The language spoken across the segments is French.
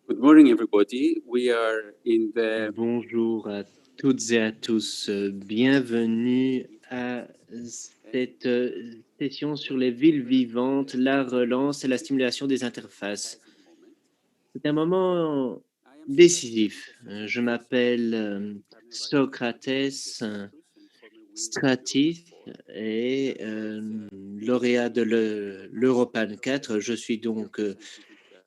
Good morning, everybody. We are in the Bonjour à toutes et à tous. Bienvenue à cette session sur les villes vivantes, la relance et la stimulation des interfaces. C'est un moment décisif. Je m'appelle Socrates Stratis et lauréat de l'Europan 4. Je suis donc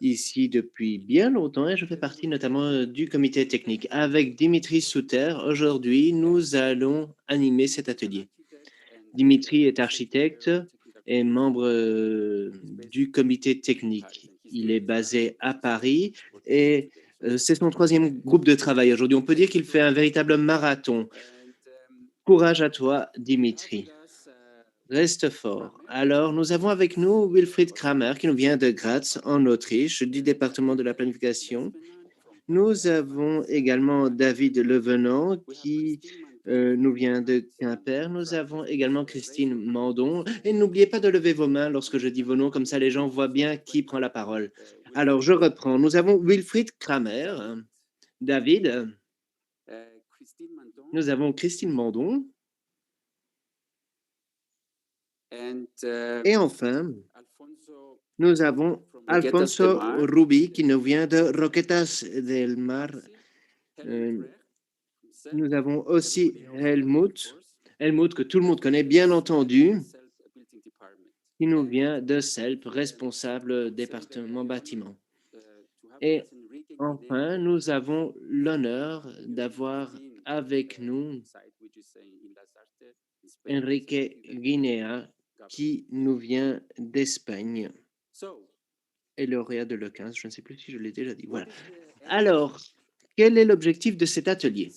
ici depuis bien longtemps et je fais partie notamment du comité technique. Avec Dimitri Souter, aujourd'hui, nous allons animer cet atelier. Dimitri est architecte et membre du comité technique. Il est basé à Paris et c'est son troisième groupe de travail aujourd'hui. On peut dire qu'il fait un véritable marathon. Courage à toi, Dimitri. Reste fort. Alors, nous avons avec nous Wilfried Kramer qui nous vient de Graz, en Autriche, du département de la planification. Nous avons également David Levenant qui nous vient de Quimper. Nous avons également Christine Mandon. Et n'oubliez pas de lever vos mains lorsque je dis vos noms, comme ça les gens voient bien qui prend la parole. Alors, je reprends. Nous avons Wilfried Kramer, David. Nous avons Christine Mandon. Et enfin, nous avons Alfonso Rubi qui nous vient de Roquetas del Mar. Nous avons aussi Helmut que tout le monde connaît bien entendu, qui nous vient de CELP, responsable département bâtiment. Et enfin, nous avons l'honneur d'avoir avec nous Enrique Guinea, qui nous vient d'Espagne, et lauréat de l'E15, je ne sais plus si je l'ai déjà dit. Voilà. Alors, quel est l'objectif de cet atelier?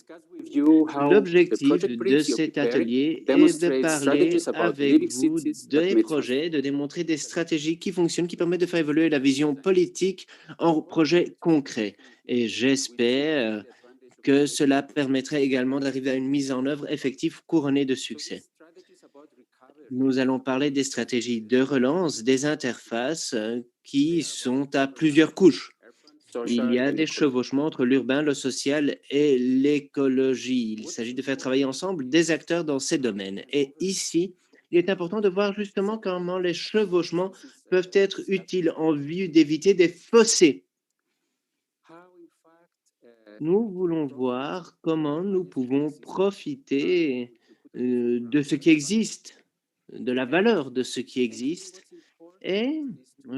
L'objectif de cet atelier est de parler avec vous des projets, de démontrer des stratégies qui fonctionnent, qui permettent de faire évoluer la vision politique en projets concrets. Et j'espère que cela permettrait également d'arriver à une mise en œuvre effective couronnée de succès. Nous allons parler des stratégies de relance, des interfaces qui sont à plusieurs couches. Il y a des chevauchements entre l'urbain, le social et l'écologie. Il s'agit de faire travailler ensemble des acteurs dans ces domaines. Et ici, il est important de voir justement comment les chevauchements peuvent être utiles en vue d'éviter des fossés. Nous voulons voir comment nous pouvons profiter de ce qui existe, de la valeur de ce qui existe. Et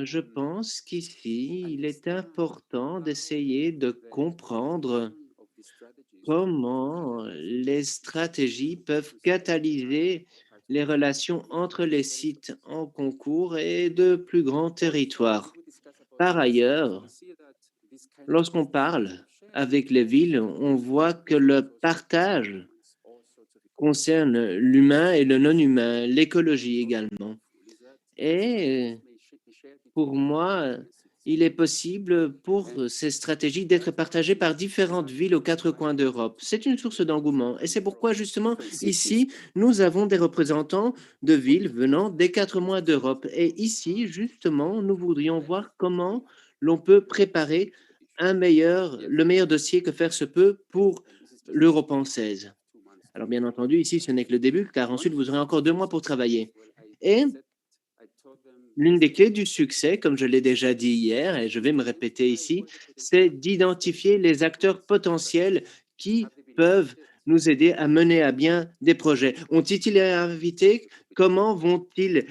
je pense qu'ici, il est important d'essayer de comprendre comment les stratégies peuvent catalyser les relations entre les sites en concours et de plus grands territoires. Par ailleurs, lorsqu'on parle avec les villes, on voit que le partage concerne l'humain et le non-humain, l'écologie également. Et pour moi, il est possible pour ces stratégies d'être partagées par différentes villes aux quatre coins d'Europe. C'est une source d'engouement et c'est pourquoi justement ici, nous avons des représentants de villes venant des 4 coins d'Europe. Et ici, justement, nous voudrions voir comment l'on peut préparer le meilleur dossier que faire se peut pour l'Europan 16. Alors bien entendu, ici, ce n'est que le début, car ensuite, vous aurez encore 2 mois pour travailler. Et l'une des clés du succès, comme je l'ai déjà dit hier, et je vais me répéter ici, c'est d'identifier les acteurs potentiels qui peuvent nous aider à mener à bien des projets. Ont-ils été invités? Comment vont-ils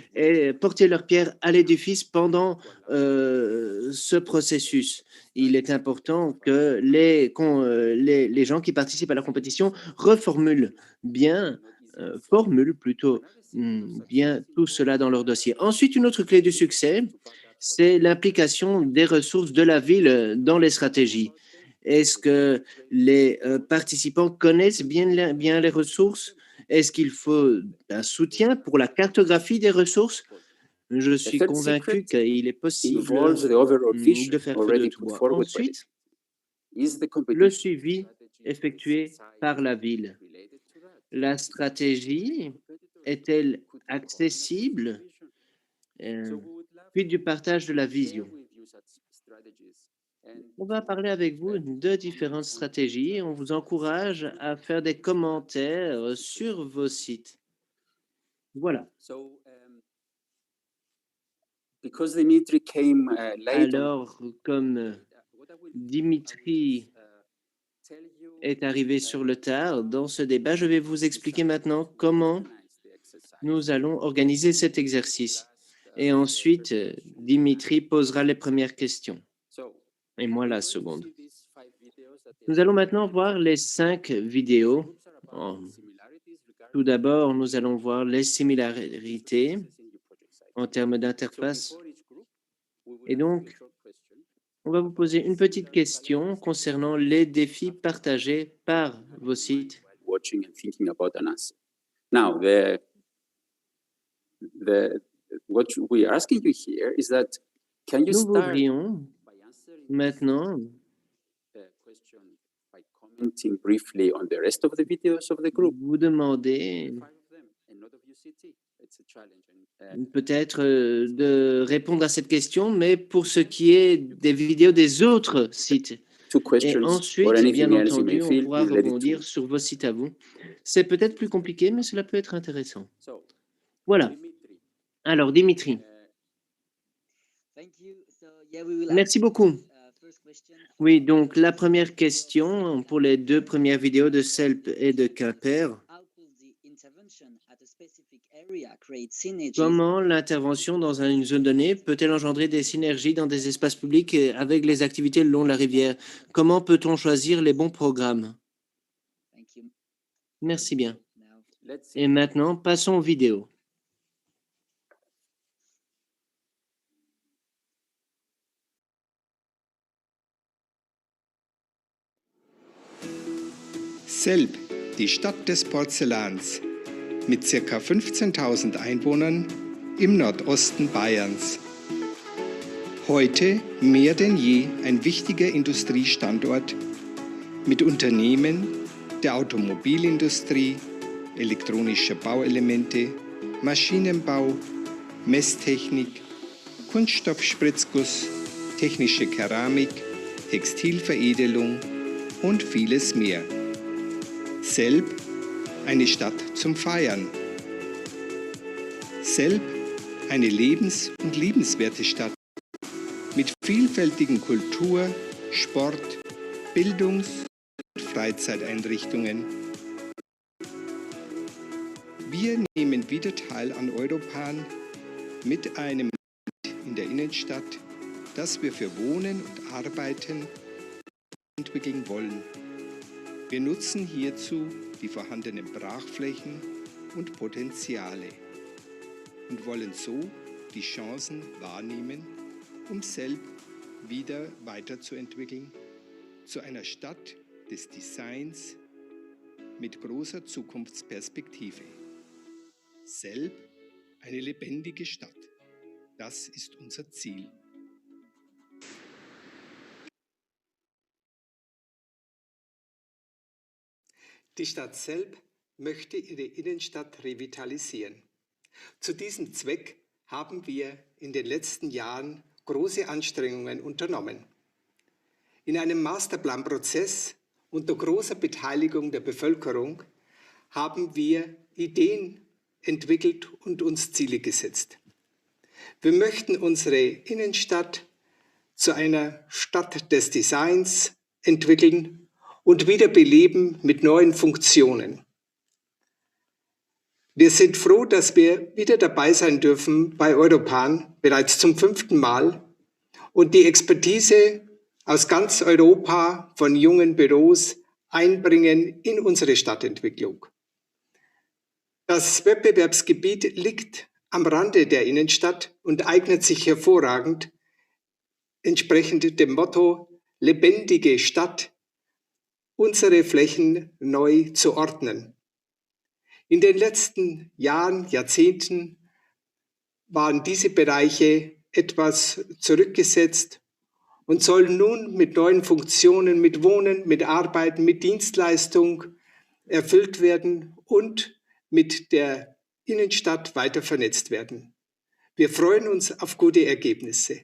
porter leur pierre à l'édifice pendant ce processus? Il est important que les gens qui participent à la compétition reformulent bien, formulent plutôt bien tout cela dans leur dossier. Ensuite, une autre clé du succès, c'est l'implication des ressources de la ville dans les stratégies. Est-ce que les participants connaissent bien les ressources? Est-ce qu'il faut un soutien pour la cartographie des ressources? Je suis convaincu qu'il est possible de faire feu de tout bois. Ensuite, le suivi effectué par la ville. La stratégie est-elle accessible? Puis du partage de la vision. On va parler avec vous de différentes stratégies. On vous encourage à faire des commentaires sur vos sites. Voilà. Because Dimitri came late on, Alors, comme what I will Dimitri tell you est arrivé sur le tard dans ce débat, je vais vous expliquer maintenant comment organize the exercise. nous allons organiser cet exercice. Et ensuite, Dimitri posera les premières questions So, et moi we're la going to seconde. see these 5 videos that Nous allons maintenant voir les 5 vidéos. groups are about En- similarities regarding Tout d'abord, nous allons voir les similarités in your project site. en termes So d'interface. before each group, we will Et ask you a donc, short question. on va vous poser une petite question concernant les défis partagés par vos sites. Watching and thinking about an answer. Now, what we are asking you here is that can you Nous start voudrions by answering maintenant the question by commenting briefly on the rest of the videos of the group? vous demander 5 of them, and not of UCT. It's a challenge. And, peut-être de répondre à cette question, mais pour ce qui est des vidéos des autres sites. two Et questions or ensuite, bien anything else you may entendu, on feel, pourra be ready rebondir to. sur vos sites à vous. C'est peut-être plus compliqué, mais cela peut être intéressant. So, Voilà. Dimitri, Alors, Dimitri, merci beaucoup. Oui, donc la première question pour les 2 premières vidéos de CELP et de Quimper. Comment l'intervention dans une zone donnée peut-elle engendrer des synergies dans des espaces publics et avec les activités le long de la rivière? Comment peut-on choisir les bons programmes? Merci bien. let's see. Et maintenant, passons aux vidéos. Selb, die Stadt des Porzellans, mit ca. 15.000 Einwohnern im Nordosten Bayerns. Heute mehr denn je ein wichtiger Industriestandort mit Unternehmen der Automobilindustrie, elektronischer Bauelemente, Maschinenbau, Messtechnik, Kunststoffspritzguss, technische Keramik, Textilveredelung und vieles mehr. Selb, eine Stadt zum Feiern. Selb, eine lebens- und liebenswerte Stadt mit vielfältigen Kultur-, Sport-, Bildungs- und Freizeiteinrichtungen. Wir nehmen wieder teil an Europan mit einem in der Innenstadt, das wir für Wohnen und Arbeiten entwickeln wollen. Wir nutzen hierzu die vorhandenen Brachflächen und Potenziale und wollen so die Chancen wahrnehmen, um Selb wieder weiterzuentwickeln zu einer Stadt des Designs mit großer Zukunftsperspektive. Selb, eine lebendige Stadt. Das ist unser Ziel. Die Stadt Selb möchte ihre Innenstadt revitalisieren. Zu diesem Zweck haben wir in den letzten Jahren große Anstrengungen unternommen. In einem Masterplanprozess unter großer Beteiligung der Bevölkerung haben wir Ideen entwickelt und uns Ziele gesetzt. Wir möchten unsere Innenstadt zu einer Stadt des Designs entwickeln und wiederbeleben mit neuen Funktionen. Wir sind froh, dass wir wieder dabei sein dürfen bei Europan, bereits zum 5. Mal, und die Expertise aus ganz Europa von jungen Büros einbringen in unsere Stadtentwicklung. Das Wettbewerbsgebiet liegt am Rande der Innenstadt und eignet sich hervorragend, entsprechend dem Motto lebendige Stadt, unsere Flächen neu zu ordnen. In den letzten Jahren, Jahrzehnten waren diese Bereiche etwas zurückgesetzt und sollen nun mit neuen Funktionen, mit Wohnen, mit Arbeiten, mit Dienstleistung erfüllt werden und mit der Innenstadt weiter vernetzt werden. Wir freuen uns auf gute Ergebnisse.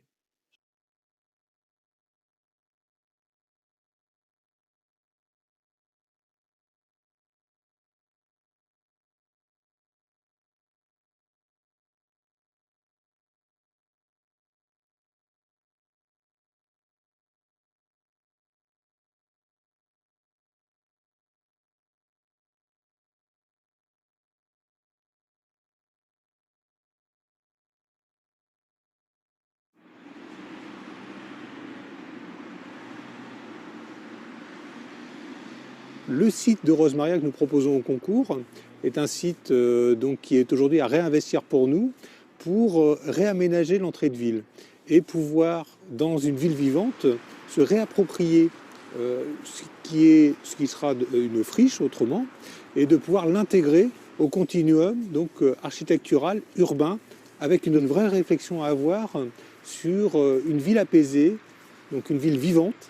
Le site de Rosemaria que nous proposons au concours est un site donc, qui est aujourd'hui à réinvestir pour nous pour réaménager l'entrée de ville et pouvoir, dans une ville vivante, se réapproprier ce qui sera une friche autrement et de pouvoir l'intégrer au continuum donc, architectural, urbain, avec une vraie réflexion à avoir sur une ville apaisée, donc une ville vivante,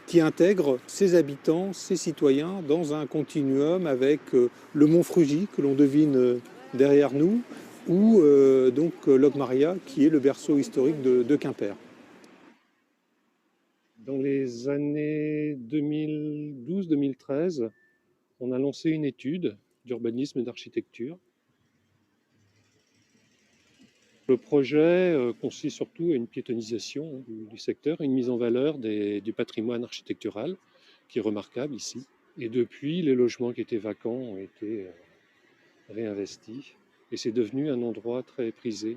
qui intègre ses habitants, ses citoyens dans un continuum avec le mont Frugy que l'on devine derrière nous ou donc Locmaria qui est le berceau historique de Quimper. Dans les années 2012-2013, on a lancé une étude d'urbanisme et d'architecture. Le projet consiste surtout à une piétonisation du secteur, une mise en valeur du patrimoine architectural qui est remarquable ici. Et depuis, les logements qui étaient vacants ont été réinvestis et c'est devenu un endroit très prisé.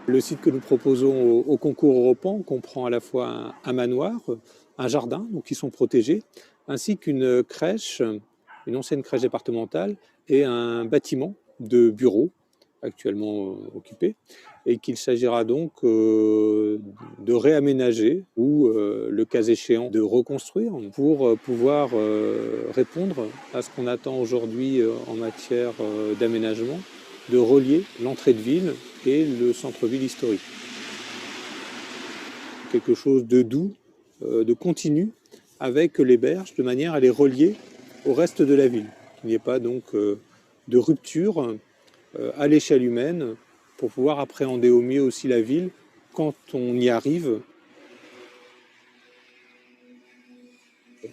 Le site que nous proposons au concours européen comprend à la fois un manoir, un jardin, donc qui sont protégés, ainsi qu'une crèche, une ancienne crèche départementale et un bâtiment de bureaux actuellement occupé, et qu'il s'agira donc de réaménager ou, le cas échéant, de reconstruire pour pouvoir répondre à ce qu'on attend aujourd'hui en matière d'aménagement, de relier l'entrée de ville et le centre-ville historique. Quelque chose de doux, de continu, avec les berges, de manière à les relier au reste de la ville. Qu'il n'y ait pas donc de rupture à l'échelle humaine pour pouvoir appréhender au mieux aussi la ville quand on y arrive.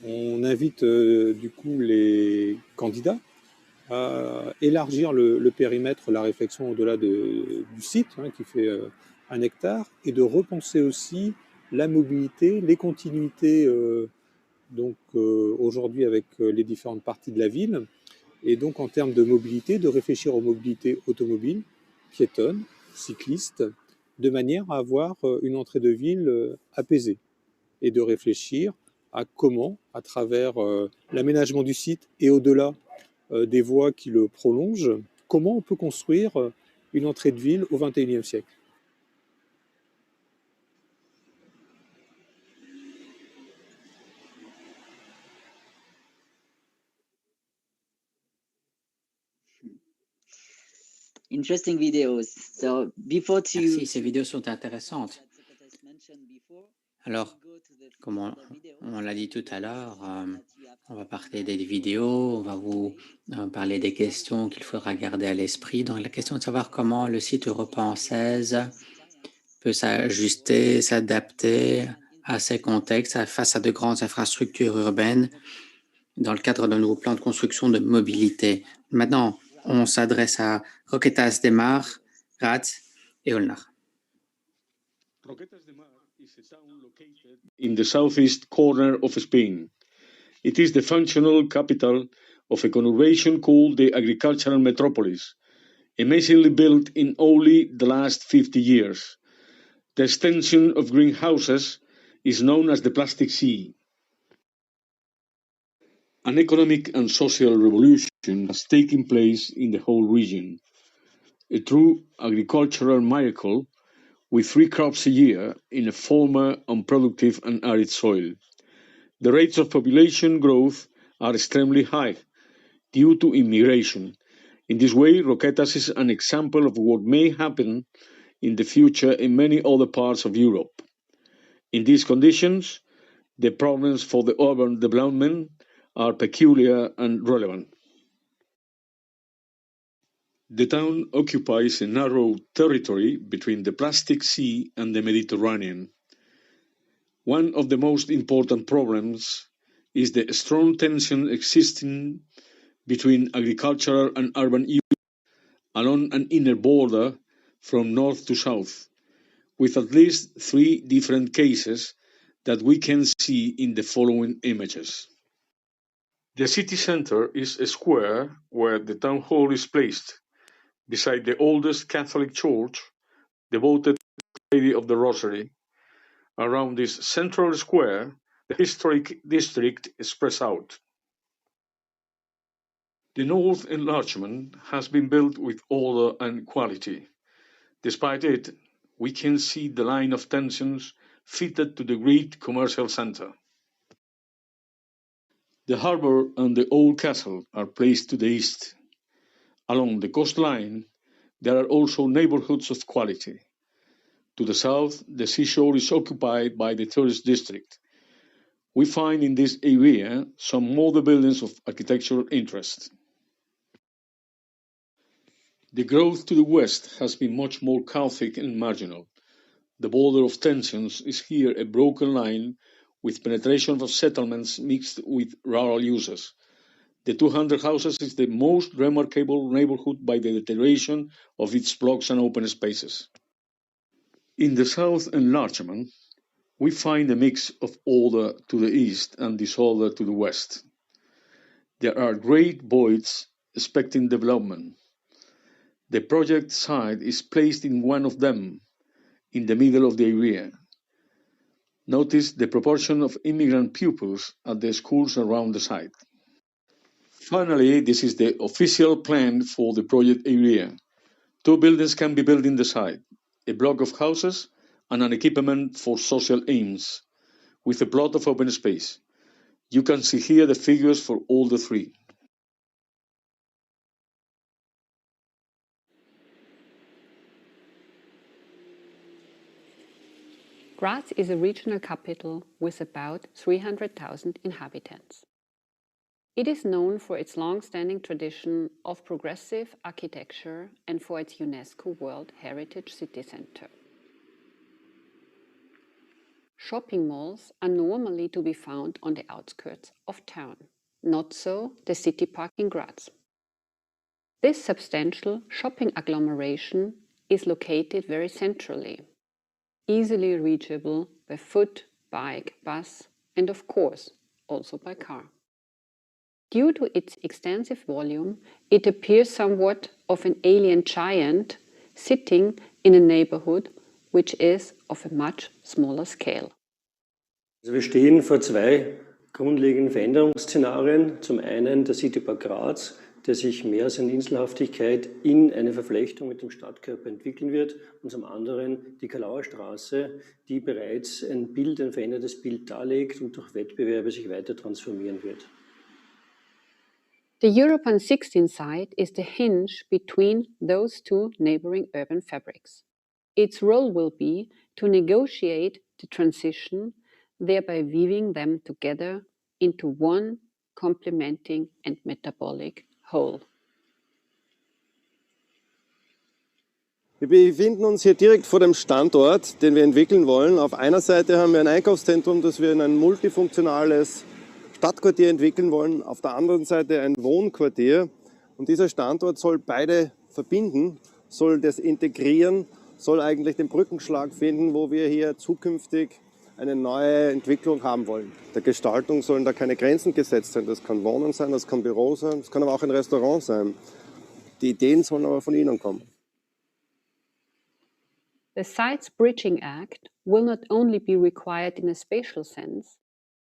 On invite du coup les candidats à élargir le périmètre, la réflexion au-delà du site qui fait 1 hectare et de repenser aussi la mobilité, les continuités donc aujourd'hui avec les différentes parties de la ville et donc en termes de mobilité, de réfléchir aux mobilités automobiles, piétonnes, cyclistes, de manière à avoir une entrée de ville apaisée et de réfléchir à comment, à travers l'aménagement du site et au-delà des voies qui le prolongent, comment on peut construire une entrée de ville au XXIe siècle. Interesting videos. So before to Merci, ces vidéos sont intéressantes. Alors, comme on l'a dit tout à l'heure, on va parler des vidéos, on va vous parler des questions qu'il faudra garder à l'esprit. Donc, la question de savoir comment le site Europa 16 peut s'ajuster, s'adapter à ces contextes face à de grandes infrastructures urbaines dans le cadre d'un nouveau plan de construction de mobilité. Maintenant, on s'adresse à Roquetas de Mar, Graz et Olnar. Roquetas de Mar is a town located in the southeast corner of Spain. It is the functional capital of a conurbation called the agricultural metropolis, amazingly built in only the last 50 years. The extension of greenhouses is known as the Plastic Sea. An economic and social revolution has taken place in the whole region. A true agricultural miracle with 3 crops a year in a former unproductive and arid soil. The rates of population growth are extremely high due to immigration. In this way, Roquetas is an example of what may happen in the future in many other parts of Europe. In these conditions, the problems for the urban development are peculiar and relevant. The town occupies a narrow territory between the Plastic Sea and the Mediterranean. One of the most important problems is the strong tension existing between agricultural and urban use along an inner border from north to south, with at least 3 different cases that we can see in the following images. The city center is a square where the town hall is placed, beside the oldest Catholic church devoted to the Lady of the Rosary. Around this central square, the historic district spreads out. The north enlargement has been built with order and quality. Despite it, we can see the line of tensions fitted to the great commercial center. The harbor and the old castle are placed to the east. Along the coastline, there are also neighborhoods of quality. To the south, the seashore is occupied by the tourist district. We find in this area some modern buildings of architectural interest. The growth to the west has been much more chaotic and marginal. The border of tensions is here a broken line with penetration of settlements mixed with rural uses. The 200 houses is the most remarkable neighborhood by the deterioration of its blocks and open spaces. In the south enlargement, we find a mix of order to the east and disorder to the west. There are great voids expecting development. The project site is placed in one of them, in the middle of the area. Notice the proportion of immigrant pupils at the schools around the site. Finally, this is the official plan for the project area. 2 buildings can be built in the site, a block of houses and an equipment for social aims, with a plot of open space. You can see here the figures for all the 3. Graz is a regional capital with about 300,000 inhabitants. It is known for its long-standing tradition of progressive architecture and for its UNESCO World Heritage City Center. Shopping malls are normally to be found on the outskirts of town, not so the city park in Graz. This substantial shopping agglomeration is located very centrally, easily reachable by foot, bike, bus, and of course, also by car. Due to its extensive volume, it appears somewhat of an alien giant sitting in a neighborhood which is of a much smaller scale. Also wir stehen vor 2 grundlegenden Veränderungsszenarien. Zum einen der Citypark Graz, der sich mehr als eine Inselhaftigkeit in eine Verflechtung mit dem Stadtkörper entwickeln wird, und zum anderen die Kalauer Straße, die bereits ein verändertes Bild darlegt und durch Wettbewerbe sich weiter transformieren wird. The European 16 site is the hinge between those 2 neighboring urban fabrics. Its role will be to negotiate the transition, thereby weaving them together into one complementing and metabolic whole. Wir befinden uns hier direkt vor dem Standort, den wir entwickeln wollen. Auf einer Seite haben wir ein Einkaufszentrum, das wir in ein multifunktionales Stadtquartier entwickeln wollen, auf der anderen Seite ein Wohnquartier. Und dieser Standort soll beide verbinden, soll das integrieren, soll eigentlich den Brückenschlag finden, wo wir hier zukünftig eine neue Entwicklung haben wollen. Der Gestaltung sollen da keine Grenzen gesetzt sein. Das kann Wohnen sein, das kann Büro sein, das kann aber auch ein Restaurant sein. Die Ideen sollen aber von Ihnen kommen. The Sites Bridging Act will not only be required in a spatial sense,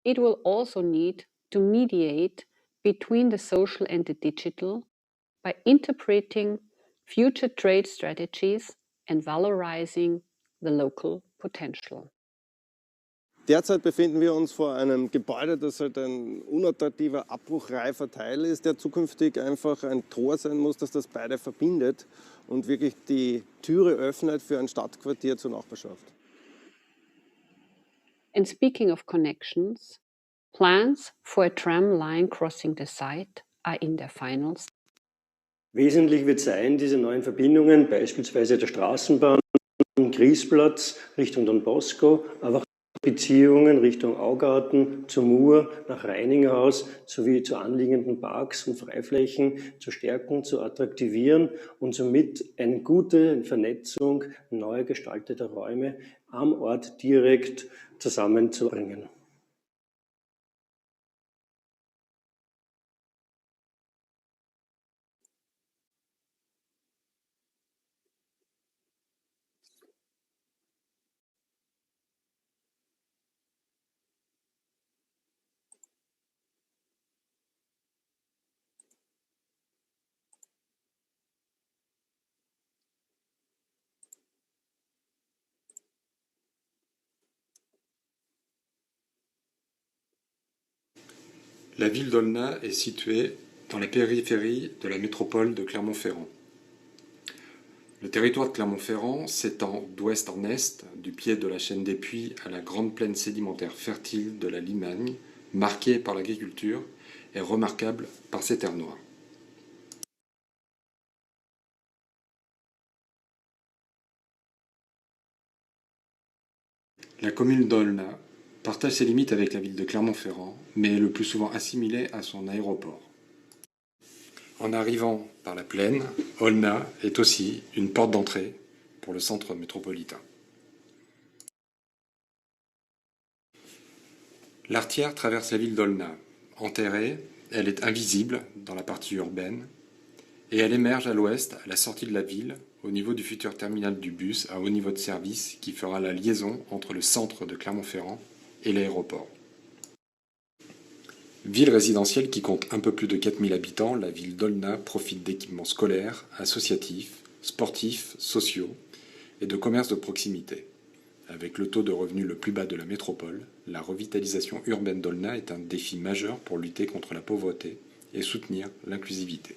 it will also need to mediate between the social and the digital by interpreting future trade strategies and valorizing the local potential. Derzeit befinden wir uns vor einem Gebäude, das halt ein unattraktiver, abbruchreifer Teil ist, der zukünftig einfach ein Tor sein muss, das das beide verbindet und wirklich die Türe öffnet für ein Stadtquartier zur Nachbarschaft. And speaking of connections, plans for a tram line crossing the site are in their final stage. Wesentlich wird sein, diese neuen Verbindungen, beispielsweise der Straßenbahn, Griesplatz Richtung Don Bosco, aber auch Beziehungen Richtung Augarten, zur Mur, nach Reininghaus sowie zu anliegenden Parks und Freiflächen zu stärken, zu attraktivieren und somit eine gute Vernetzung neu gestalteter Räume am Ort direkt zusammenzubringen. La ville d'Olna est située dans la périphérie de la métropole de Clermont-Ferrand. Le territoire de Clermont-Ferrand s'étend d'ouest en est, du pied de la chaîne des Puys à la grande plaine sédimentaire fertile de la Limagne, marquée par l'agriculture et remarquable par ses terres noires. La commune d'Olna partage ses limites avec la ville de Clermont-Ferrand, mais est le plus souvent assimilée à son aéroport. En arrivant par la plaine, Olna est aussi une porte d'entrée pour le centre métropolitain. L'Artière traverse la ville d'Olna. Enterrée, elle est invisible dans la partie urbaine et elle émerge à l'ouest, à la sortie de la ville, au niveau du futur terminal du bus à haut niveau de service qui fera la liaison entre le centre de Clermont-Ferrand et l'aéroport. Ville résidentielle qui compte un peu plus de 4000 habitants, la ville d'Olna profite d'équipements scolaires, associatifs, sportifs, sociaux et de commerces de proximité. Avec le taux de revenu le plus bas de la métropole, la revitalisation urbaine d'Olna est un défi majeur pour lutter contre la pauvreté et soutenir l'inclusivité.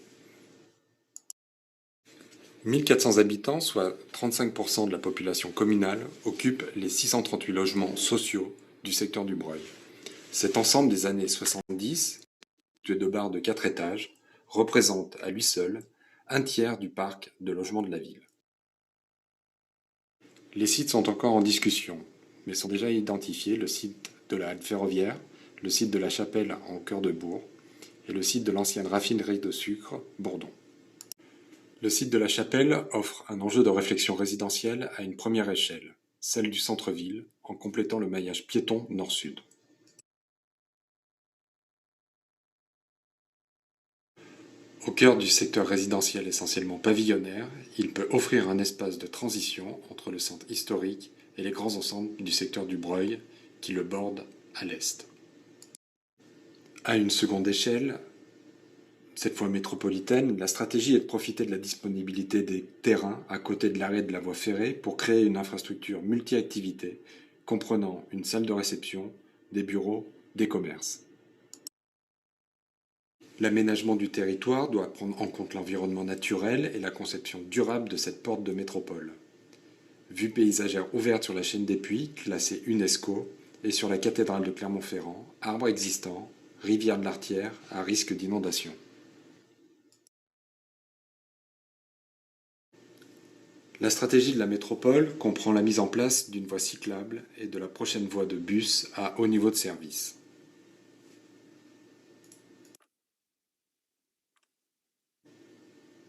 1400 habitants, soit 35% de la population communale, occupent les 638 logements sociaux du secteur du Breuil. Cet ensemble des années 70, constitué de bars de 4 étages, représente à lui seul un tiers du parc de logements de la ville. Les sites sont encore en discussion, mais sont déjà identifiés: le site de la halte ferroviaire, le site de la Chapelle en cœur de bourg et le site de l'ancienne raffinerie de sucre Bourdon. Le site de la Chapelle offre un enjeu de réflexion résidentielle à une première échelle, celle du centre-ville, en complétant le maillage piéton nord-sud. Au cœur du secteur résidentiel essentiellement pavillonnaire, il peut offrir un espace de transition entre le centre historique et les grands ensembles du secteur du Breuil qui le bordent à l'est. À une seconde échelle, cette fois métropolitaine, la stratégie est de profiter de la disponibilité des terrains à côté de l'arrêt de la voie ferrée pour créer une infrastructure multi-activités comprenant une salle de réception, des bureaux, des commerces. L'aménagement du territoire doit prendre en compte l'environnement naturel et la conception durable de cette porte de métropole. Vue paysagère ouverte sur la chaîne des Puys, classée UNESCO, et sur la cathédrale de Clermont-Ferrand, arbres existants, rivière de l'Artière à risque d'inondation. La stratégie de la métropole comprend la mise en place d'une voie cyclable et de la prochaine voie de bus à haut niveau de service.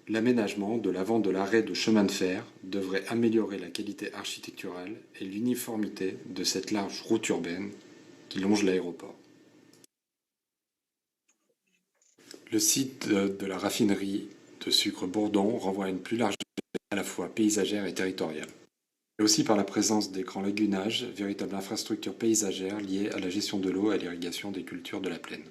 L'aménagement de l'avant de l'arrêt de chemin de fer devrait améliorer la qualité architecturale et l'uniformité de cette large route urbaine qui longe l'aéroport. Le site de la raffinerie de sucre Bourdon renvoie à une plus large à la fois paysagère et territoriale. Et aussi par la présence des grands lagunages, véritable infrastructure paysagère liée à la gestion de l'eau et à l'irrigation des cultures de la plaine.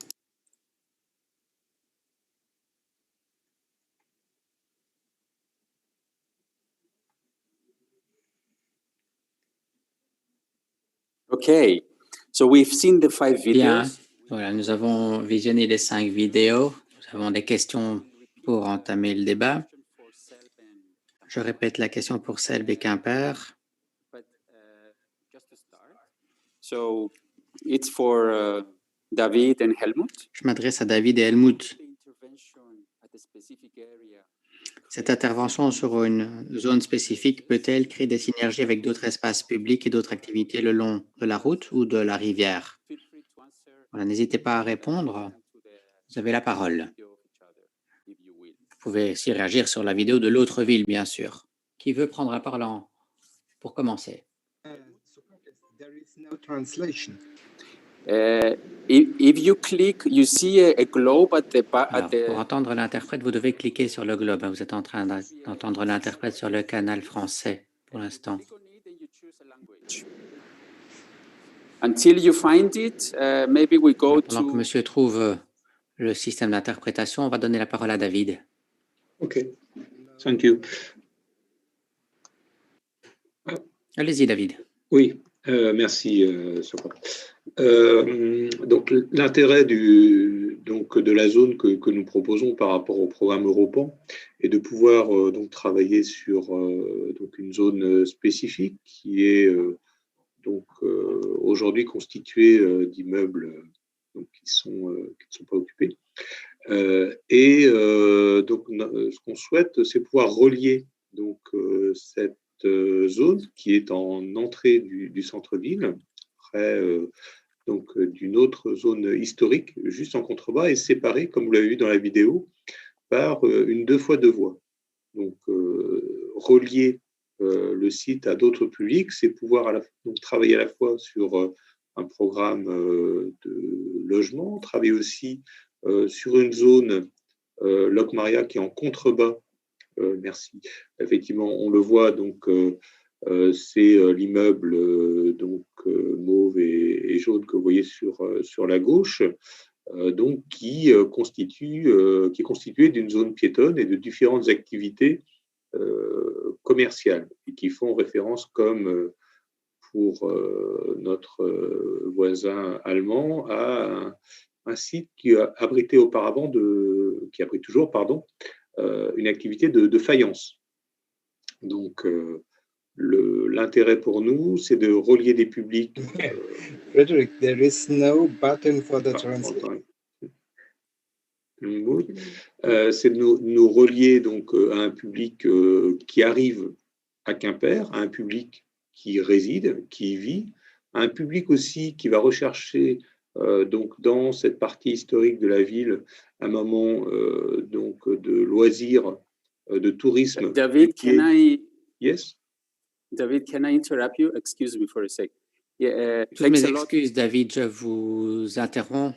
Okay, so we've seen the 5 Bien, videos. voilà, nous avons visionné les 5 vidéos. Nous avons des questions pour entamer le débat. Je répète la question pour Selb et Quimper. So it's for David and Helmut. Je m'adresse à David et Helmut. Cette intervention sur une zone spécifique peut-elle créer des synergies avec d'autres espaces publics et d'autres activités le long de la route ou de la rivière? Voilà, n'hésitez pas à répondre. Vous avez la parole. Vous pouvez aussi réagir sur la vidéo de l'autre ville, bien sûr. Qui veut prendre la parole pour commencer? If you click, you see a globe at the Alors, pour entendre l'interprète, vous devez cliquer sur le globe. Vous êtes en train d'entendre l'interprète sur le canal français pour l'instant. Until you find it, maybe we go Pendant que to. monsieur trouve le système d'interprétation, on va donner la parole à David. OK. Thank you. Allez-y, David. Oui, merci, Socrate. Donc l'intérêt de la zone que nous proposons par rapport au programme Europan est de pouvoir donc travailler sur donc une zone spécifique qui est aujourd'hui constituée d'immeubles qui ne sont pas occupés. Donc ce qu'on souhaite, c'est pouvoir relier donc cette zone qui est en entrée du centre-ville, près donc d'une autre zone historique, juste en contrebas, et séparée, comme vous l'avez vu dans la vidéo, par une 2x2 voies. Donc, relier le site à d'autres publics, c'est pouvoir donc, travailler à la fois sur un programme de logement, travailler aussi sur une zone Locmaria qui est en contrebas. Merci. Effectivement, on le voit, donc c'est l'immeuble mauve et jaune que vous voyez sur la gauche, donc qui est constitué d'une zone piétonne et de différentes activités commerciales et qui font référence, comme pour notre voisin allemand, à un site qui abritait toujours, une activité de faïence. Donc, l'intérêt pour nous, c'est de relier des publics. Frederick, there is no button for the translation. C'est de nous relier donc à un public qui arrive à Quimper, à un public qui réside, qui y vit, à un public aussi qui va rechercher donc dans cette partie historique de la ville un moment donc de loisirs, de tourisme. David, Yes. David, can I interrupt you? Excuse me for a sec. Yeah, Toutes mes excuses, David, je vous interromps.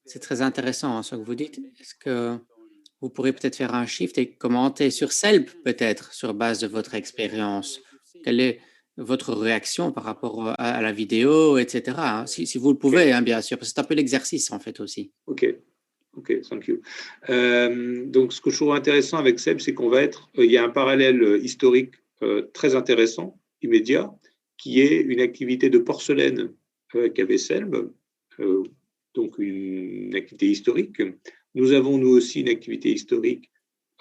C'est très intéressant ce que vous dites. Est-ce que vous pourrez peut-être faire un shift et commenter sur SELB, peut-être, sur base de votre expérience? Quelle est votre réaction par rapport à la vidéo, etc. Si vous le pouvez, bien sûr, parce que c'est un peu l'exercice, en fait, aussi. OK, thank you. Donc, ce que je trouve intéressant avec SELB, c'est il y a un parallèle historique très intéressant, immédiat, qui est une activité de porcelaine qu'avait SELB, donc une activité historique. Nous avons, nous aussi, une activité historique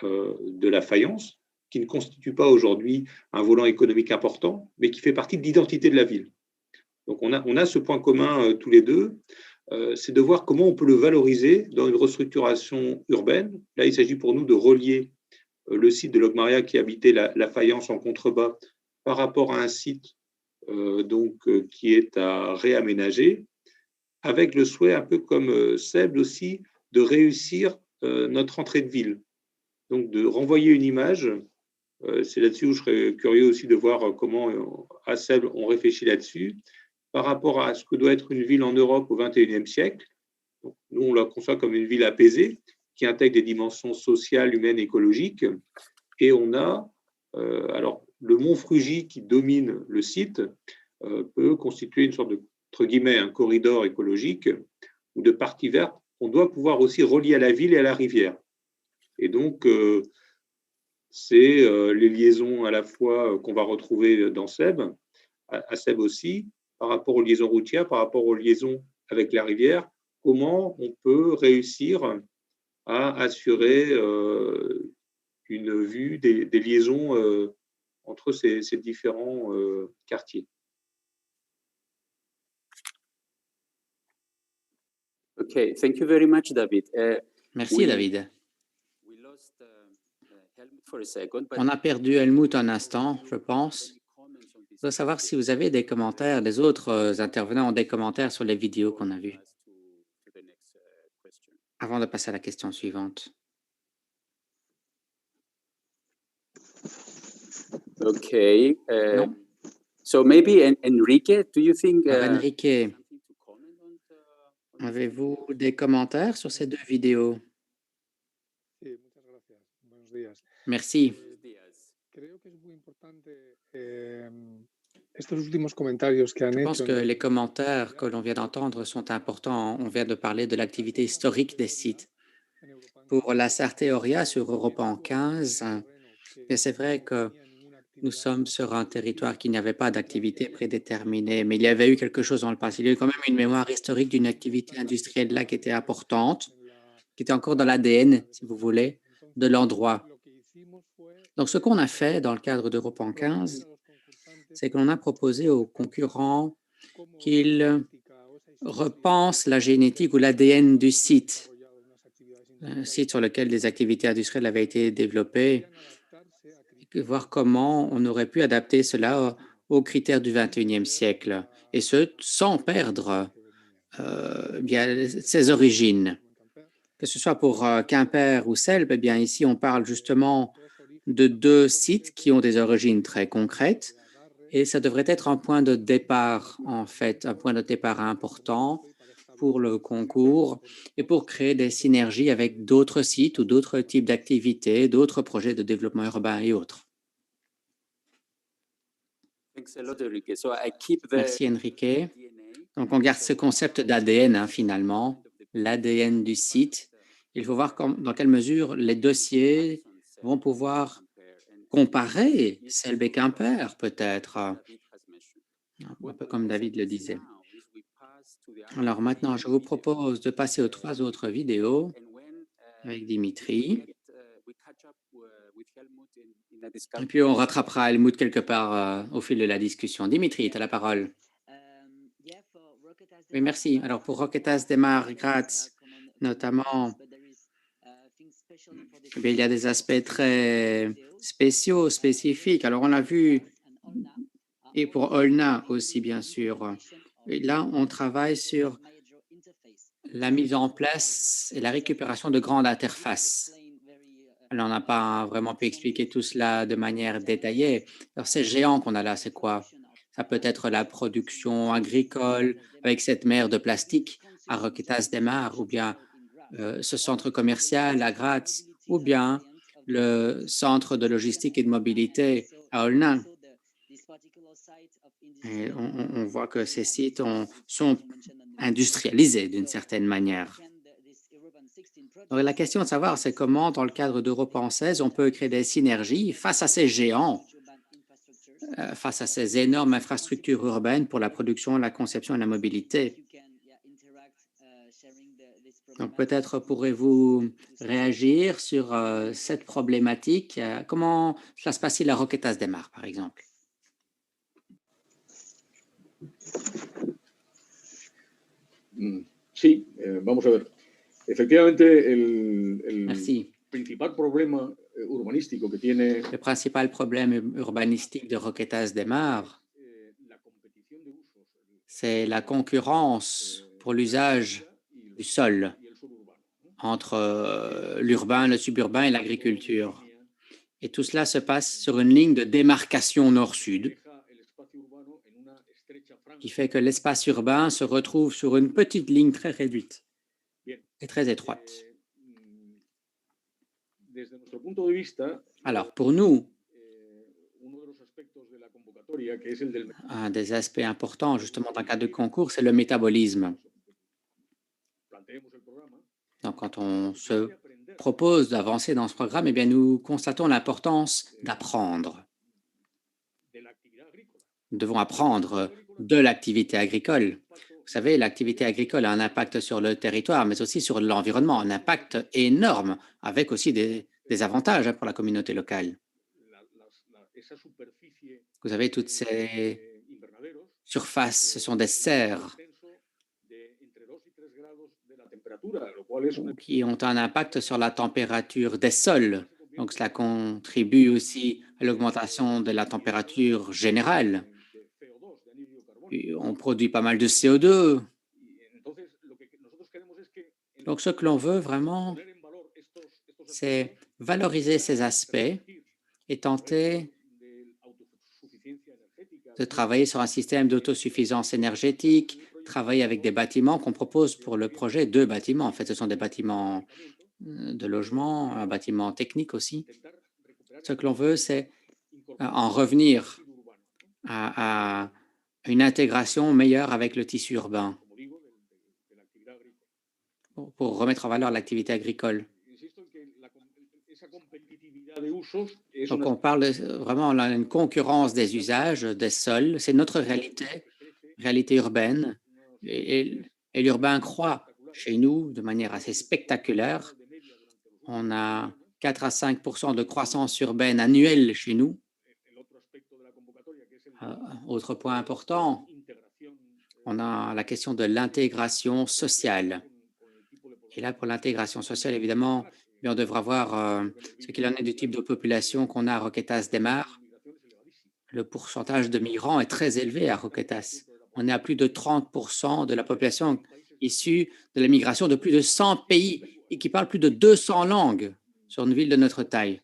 de la faïence, qui ne constitue pas aujourd'hui un volant économique important, mais qui fait partie de l'identité de la ville. Donc, on a ce point commun tous les deux, c'est de voir comment on peut le valoriser dans une restructuration urbaine. Là, il s'agit pour nous de relier le site de Locmaria qui habitait la faïence en contrebas par rapport à un site qui est à réaménager, avec le souhait, un peu comme Seb aussi, de réussir notre entrée de ville. Donc, de renvoyer une image. C'est là-dessus où je serais curieux aussi de voir comment, à Seb, on réfléchit là-dessus, par rapport à ce que doit être une ville en Europe au XXIe siècle. Donc, nous, on la conçoit comme une ville apaisée, qui intègre des dimensions sociales, humaines, écologiques. Et on a, alors, le mont Frugy qui domine le site peut constituer une sorte de, entre guillemets, un corridor écologique ou de partie verte qu'on doit pouvoir aussi relier à la ville et à la rivière. Et donc, c'est les liaisons à la fois qu'on va retrouver dans Seb, à Seb aussi, par rapport aux liaisons routières, par rapport aux liaisons avec la rivière, comment on peut réussir à assurer une vue des liaisons entre ces différents quartiers. Okay, thank you very much, David. Merci, David. On a perdu Helmut un instant, je pense. Je voudrais savoir si vous avez des commentaires, les autres intervenants ont des commentaires sur les vidéos qu'on a vues, avant de passer à la question suivante. Okay. So maybe Enrique, do you think? Enrique, avez-vous des commentaires sur ces deux vidéos? Merci. Je pense que les commentaires que l'on vient d'entendre sont importants. On vient de parler de l'activité historique des sites. Pour la Sarthe Oria sur Europan 15, et c'est vrai que Nous sommes sur un territoire qui n'avait pas d'activité prédéterminée, mais il y avait eu quelque chose dans le passé. Il y a eu quand même une mémoire historique d'une activité industrielle là qui était importante, qui était encore dans l'ADN, si vous voulez, de l'endroit. Donc, ce qu'on a fait dans le cadre d'Europan 15, c'est qu'on a proposé aux concurrents qu'ils repensent la génétique ou l'ADN du site, un site sur lequel des activités industrielles avaient été développées, et voir comment on aurait pu adapter cela aux critères du XXIe siècle, et ce, sans perdre bien ses origines. Que ce soit pour Quimper ou Selbe, eh bien ici on parle justement de deux sites qui ont des origines très concrètes, et ça devrait être un point de départ, en fait, un point de départ important pour le concours et pour créer des synergies avec d'autres sites ou d'autres types d'activités, d'autres projets de développement urbain et autres. Merci Enrique. Donc on garde ce concept d'ADN finalement, l'ADN du site. Il faut voir dans quelle mesure les dossiers vont pouvoir comparer Selbe et Quimper peut-être, un peu comme David le disait. Alors maintenant, je vous propose de passer aux 3 autres vidéos avec Dimitri. Et puis on rattrapera Helmut quelque part au fil de la discussion. Dimitri, tu as la parole. Oui, merci. Alors pour Roquetas de Mar, Graz, notamment, il y a des aspects très spéciaux, spécifiques. Alors on l'a vu, et pour Olna aussi, bien sûr. Et là, on travaille sur la mise en place et la récupération de grandes interfaces. Alors, on n'a pas vraiment pu expliquer tout cela de manière détaillée. Alors, ces géants qu'on a là, c'est quoi? Ça peut être la production agricole avec cette mer de plastique à Roquetas de Mar, ou bien ce centre commercial à Graz, ou bien le centre de logistique et de mobilité à Olna. Et on voit que ces sites sont industrialisés d'une certaine manière. Donc, la question de savoir, c'est comment, dans le cadre d'Europan 16, on peut créer des synergies face à ces géants, face à ces énormes infrastructures urbaines pour la production, la conception et la mobilité. Donc, peut-être pourrez-vous réagir sur cette problématique. Comment cela se passe à Roquetas de Mar, par exemple? Sí, vamos a ver. Efectivamente, el Merci. principal problema urbanístico que tiene Le principal problème urbanistique de Roquetas de Mar, c'est la concurrence pour l'usage du sol entre l'urbain, le suburbain et l'agriculture. Et tout cela se passe sur une ligne de démarcation nord-sud, qui fait que l'espace urbain se retrouve sur une petite ligne très réduite et très étroite. Alors, pour nous, un des aspects importants, justement, dans le cadre de concours, c'est le métabolisme. Donc, quand on se propose d'avancer dans ce programme, eh bien, nous constatons l'importance d'apprendre. Nous devons apprendre de l'activité agricole. Vous savez, l'activité agricole a un impact sur le territoire, mais aussi sur l'environnement, un impact énorme, avec aussi des avantages pour la communauté locale. Vous avez toutes ces surfaces, ce sont des serres qui ont un impact sur la température des sols. Donc, cela contribue aussi à l'augmentation de la température générale. Puis, on produit pas mal de CO2. Donc, ce que l'on veut vraiment, c'est valoriser ces aspects et tenter de travailler sur un système d'autosuffisance énergétique, travailler avec des bâtiments qu'on propose pour le projet, 2 bâtiments. En fait, ce sont des bâtiments de logement, un bâtiment technique aussi. Ce que l'on veut, c'est en revenir à une intégration meilleure avec le tissu urbain pour remettre en valeur l'activité agricole. Donc, on parle vraiment on a une concurrence des usages, des sols. C'est notre réalité urbaine. Et l'urbain croît chez nous de manière assez spectaculaire. On a 4 à 5 de croissance urbaine annuelle chez nous. Autre point important, on a la question de l'intégration sociale. Et là, pour l'intégration sociale, évidemment, on devra voir ce qu'il en est du type de population qu'on a à Roquetas de Mar. Le pourcentage de migrants est très élevé à Roquetas. On est à plus de 30 de la population issue de la migration de plus de 100 pays et qui parle plus de 200 langues sur une ville de notre taille.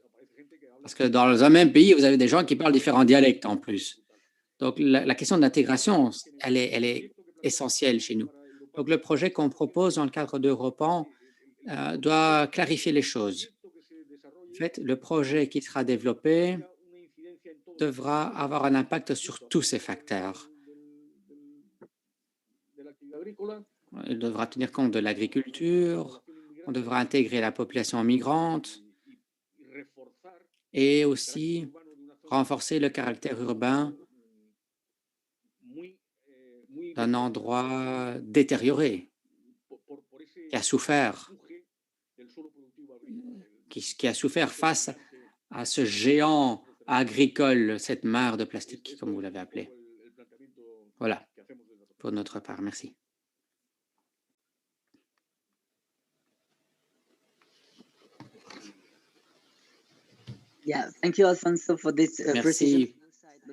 Parce que dans un même pays, vous avez des gens qui parlent différents dialectes en plus. Donc, la question de l'intégration, elle est essentielle chez nous. Donc, le projet qu'on propose dans le cadre d'Europan doit clarifier les choses. En fait, le projet qui sera développé devra avoir un impact sur tous ces facteurs. Il devra tenir compte de l'agriculture, on devra intégrer la population migrante et aussi renforcer le caractère urbain d'un endroit détérioré, qui a souffert, qui a souffert face à ce géant agricole, cette mare de plastique, comme vous l'avez appelé. Voilà, pour notre part. Merci. Yeah, thank you, Alfonso, for this precision.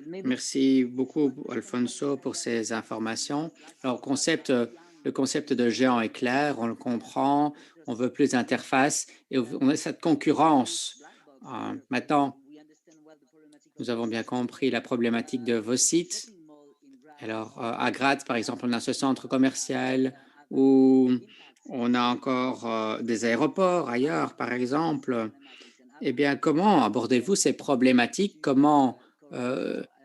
Merci beaucoup, Alfonso, pour ces informations. Alors, le concept de géant est clair, on le comprend, on veut plus d'interface et on a cette concurrence. Maintenant, nous avons bien compris la problématique de vos sites. Alors, à Graz, par exemple, on a ce centre commercial où on a encore des aéroports ailleurs, par exemple. Eh bien, comment abordez-vous ces problématiques? Comment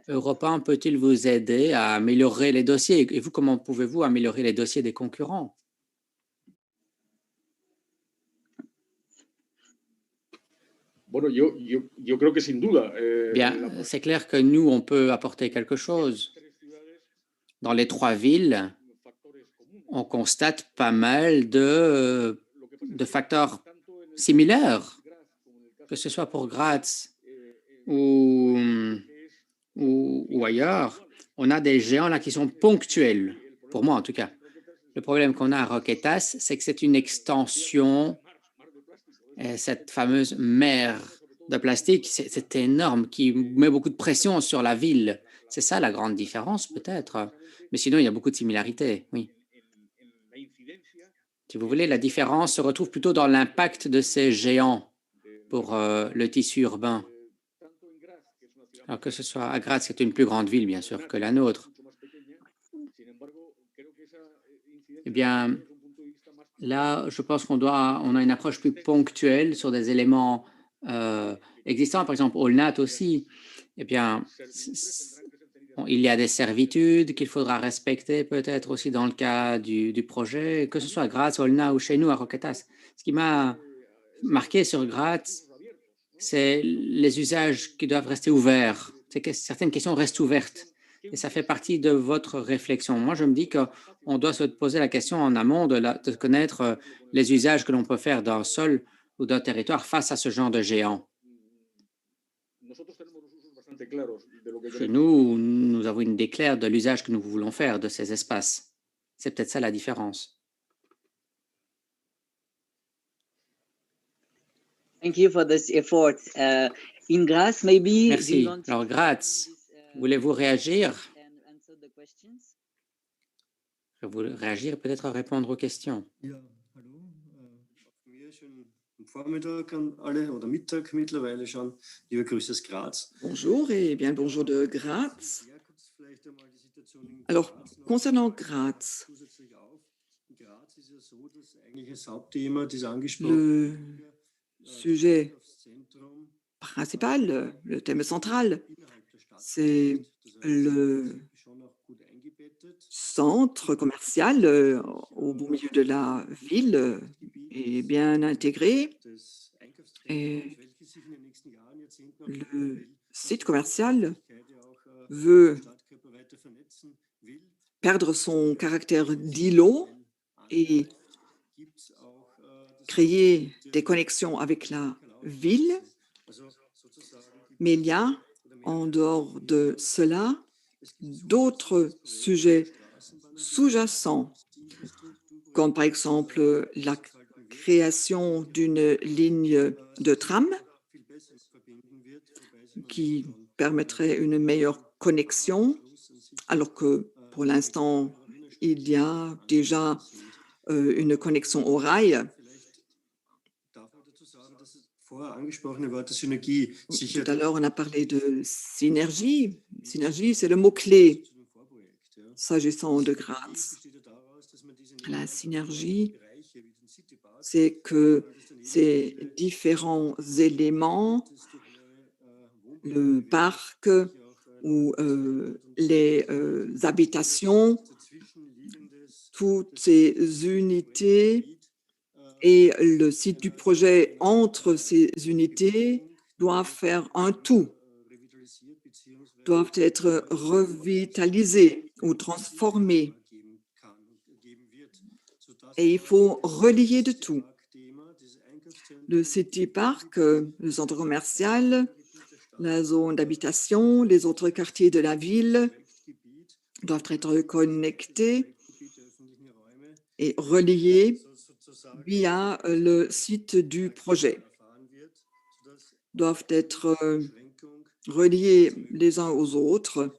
Europan peut-il vous aider à améliorer les dossiers? Et vous, comment pouvez-vous améliorer les dossiers des concurrents? Bien, c'est clair que nous, on peut apporter quelque chose. Dans les 3 villes, on constate pas mal de facteurs similaires, que ce soit pour Graz ou ailleurs. On a des géants là qui sont ponctuels, pour moi en tout cas. Le problème qu'on a à Roquetas, c'est que c'est une extension, cette fameuse mer de plastique, c'est énorme, qui met beaucoup de pression sur la ville. C'est ça la grande différence peut-être, mais sinon il y a beaucoup de similarités, oui. Si vous voulez, la différence se retrouve plutôt dans l'impact de ces géants pour le tissu urbain. Alors que ce soit à Graz, c'est une plus grande ville, bien sûr, que la nôtre. Eh bien, là, je pense on a une approche plus ponctuelle sur des éléments existants. Par exemple, Olnat aussi, eh bien, il y a des servitudes qu'il faudra respecter peut-être aussi dans le cas du projet, que ce soit à Graz, Olnat ou chez nous à Roquetas. Ce qui m'a marqué sur Graz, c'est les usages qui doivent rester ouverts. C'est que certaines questions restent ouvertes. Et ça fait partie de votre réflexion. Moi, je me dis qu'on doit se poser la question en amont de connaître les usages que l'on peut faire d'un sol ou d'un territoire face à ce genre de géant. Chez nous, nous avons une idée claire de l'usage que nous voulons faire de ces espaces. C'est peut-être ça la différence. Thank you for this effort. In Graz, maybe. Merci. Alors, Graz, voulez-vous réagir? Vous réagir, peut-être à répondre aux questions. Bonjour et bien bonjour de Graz. Alors, concernant Graz, le sujet principal, le thème central, c'est le centre commercial au beau milieu de la ville est bien intégré et le site commercial veut perdre son caractère d'îlot et créer des connexions avec la ville, mais il y a, en dehors de cela, d'autres sujets sous-jacents, comme par exemple la création d'une ligne de tram qui permettrait une meilleure connexion, alors que pour l'instant, il y a déjà une connexion au rail. Tout à l'heure, on a parlé de synergie. Synergie, c'est le mot-clé s'agissant de Graz. La synergie, c'est que ces différents éléments, le parc ou les habitations, toutes ces unités et le site du projet entre ces unités doivent faire un tout, doivent être revitalisés ou transformés. Et il faut relier de tout. Le City Park, le centre commercial, la zone d'habitation, les autres quartiers de la ville doivent être connectés et reliés via le site du projet, doivent être reliés les uns aux autres.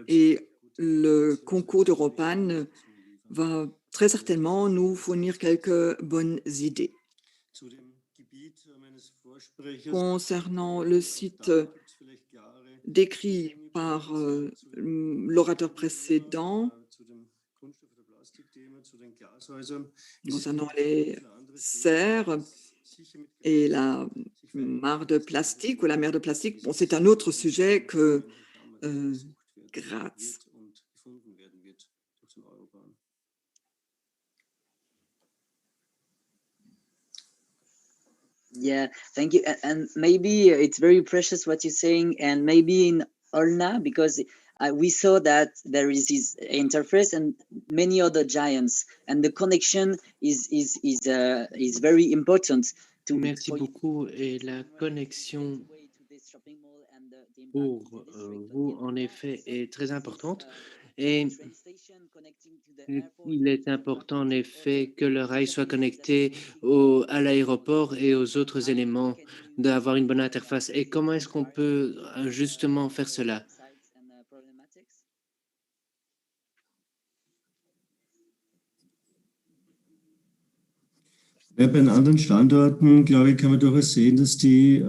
Et le concours d'Europan va très certainement nous fournir quelques bonnes idées. Concernant le site décrit par l'orateur précédent, concernant les serres et la mare de plastique ou la mer de plastique, bon, c'est un autre sujet que Graz. Yeah, thank you. And maybe it's very precious what you're saying, and maybe in Olna, because we saw that there is this interface and many other giants, and the connection is very important. Merci beaucoup. Et la connexion pour vous, en effet, est très importante. Et il est important, en effet, que le rail soit connecté à l'aéroport et aux autres éléments, d'avoir une bonne interface. Et comment est-ce qu'on peut justement faire cela?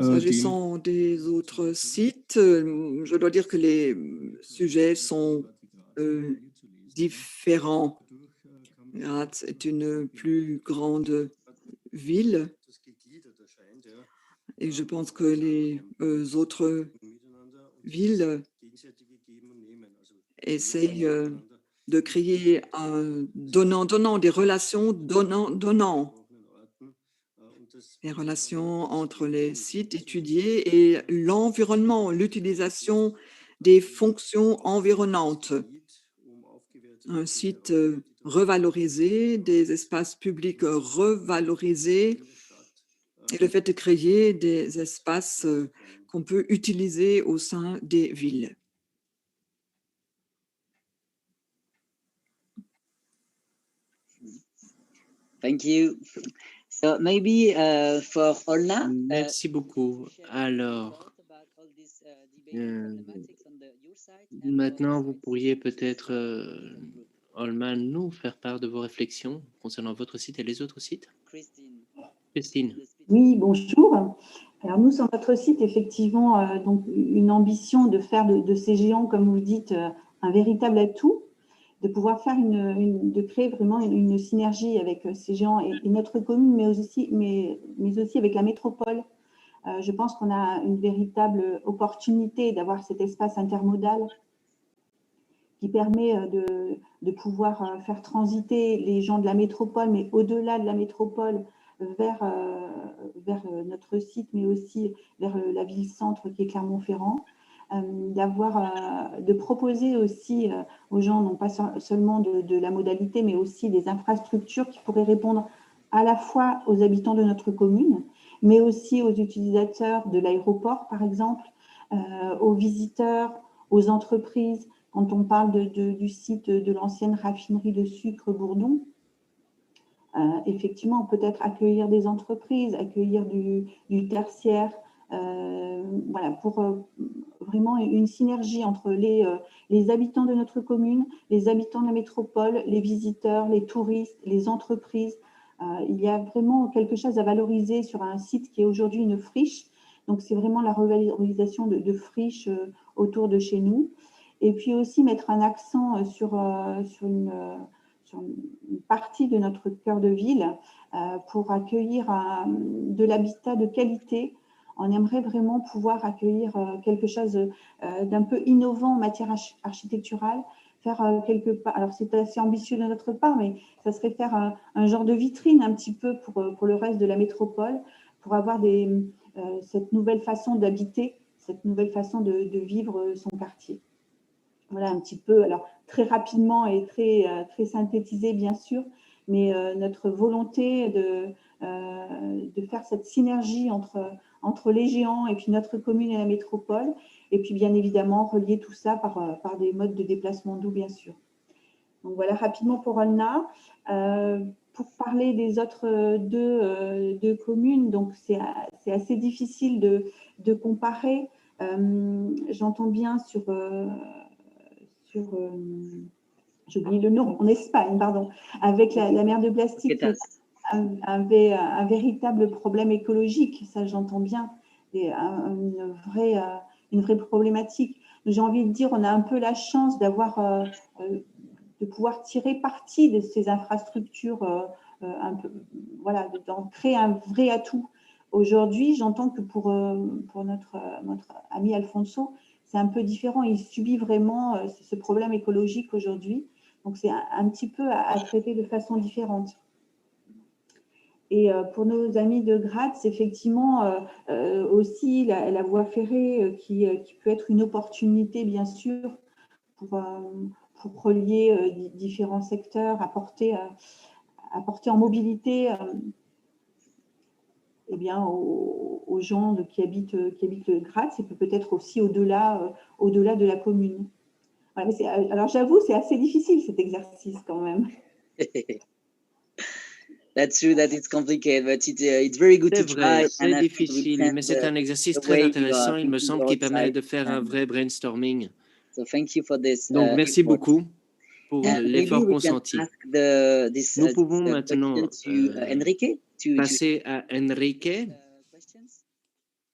S'agissant des autres sites, je dois dire que les sujets sont différents. Graz est une plus grande ville et je pense que les autres villes essayent de créer un donnant-donnant, des relations donnant-donnant. Les relations entre les sites étudiés et l'environnement, l'utilisation des fonctions environnantes. Un site revalorisé, des espaces publics revalorisés et le fait de créer des espaces qu'on peut utiliser au sein des villes. Thank you. So maybe for Olna. Merci beaucoup. Alors, maintenant, vous pourriez peut-être, Olman, nous faire part de vos réflexions concernant votre site et les autres sites. Christine. Oui, bonjour. Alors nous, sur notre site, effectivement, donc une ambition de faire de ces géants, comme vous dites, un véritable atout, de pouvoir faire de créer vraiment une synergie avec ces géants et notre commune, mais aussi avec la métropole. Je pense qu'on a une véritable opportunité d'avoir cet espace intermodal qui permet de pouvoir faire transiter les gens de la métropole, mais au-delà de la métropole, vers notre site, mais aussi vers la ville-centre qui est Clermont-Ferrand, de proposer aussi aux gens, non pas seulement de la modalité, mais aussi des infrastructures qui pourraient répondre à la fois aux habitants de notre commune, mais aussi aux utilisateurs de l'aéroport, par exemple, aux visiteurs, aux entreprises. Quand on parle du site de l'ancienne raffinerie de sucre Bourdon, effectivement, peut-être accueillir des entreprises, accueillir du tertiaire, voilà, pour vraiment une synergie entre les habitants de notre commune, les habitants de la métropole, les visiteurs, les touristes, les entreprises. Il y a vraiment quelque chose à valoriser sur un site qui est aujourd'hui une friche. Donc, c'est vraiment la revalorisation de friches autour de chez nous. Et puis aussi mettre un accent sur une partie de notre cœur de ville pour accueillir de l'habitat de qualité. On aimerait vraiment pouvoir accueillir quelque chose d'un peu innovant en matière architecturale, faire quelque part, alors c'est assez ambitieux de notre part, mais ça serait faire un genre de vitrine un petit peu pour le reste de la métropole, pour avoir cette nouvelle façon d'habiter, cette nouvelle façon de vivre son quartier. Voilà un petit peu, alors très rapidement et très synthétisé bien sûr, mais notre volonté de faire cette synergie entre les géants et puis notre commune et la métropole, et puis bien évidemment relier tout ça par des modes de déplacement doux bien sûr. Donc voilà rapidement pour Olna. Pour parler des autres deux communes, donc c'est assez difficile de comparer. J'entends bien j'oublie le nom, en Espagne, pardon, avec la mer de plastique avait un véritable problème écologique, ça j'entends bien, et une vraie problématique. J'ai envie de dire, on a un peu la chance de pouvoir tirer parti de ces infrastructures, voilà, d'en créer un vrai atout. Aujourd'hui, j'entends que pour notre ami Alfonso, c'est un peu différent. Il subit vraiment ce problème écologique aujourd'hui. Donc, c'est un petit peu à traiter de façon différente. Et pour nos amis de Graz, effectivement, aussi la voie ferrée qui peut être une opportunité, bien sûr, pour relier différents secteurs, apporter en mobilité eh bien, aux gens qui habitent Graz, et peut-être aussi au-delà de la commune. Voilà, mais alors j'avoue, c'est assez difficile cet exercice quand même. That's true that it's complicated, but it's very good to try. C'est difficile, mais c'est un exercice très intéressant, il me semble, qui permet de faire un vrai brainstorming. So thank you for this, donc, merci beaucoup pour l'effort consenti. Nous pouvons maintenant passer à Enrique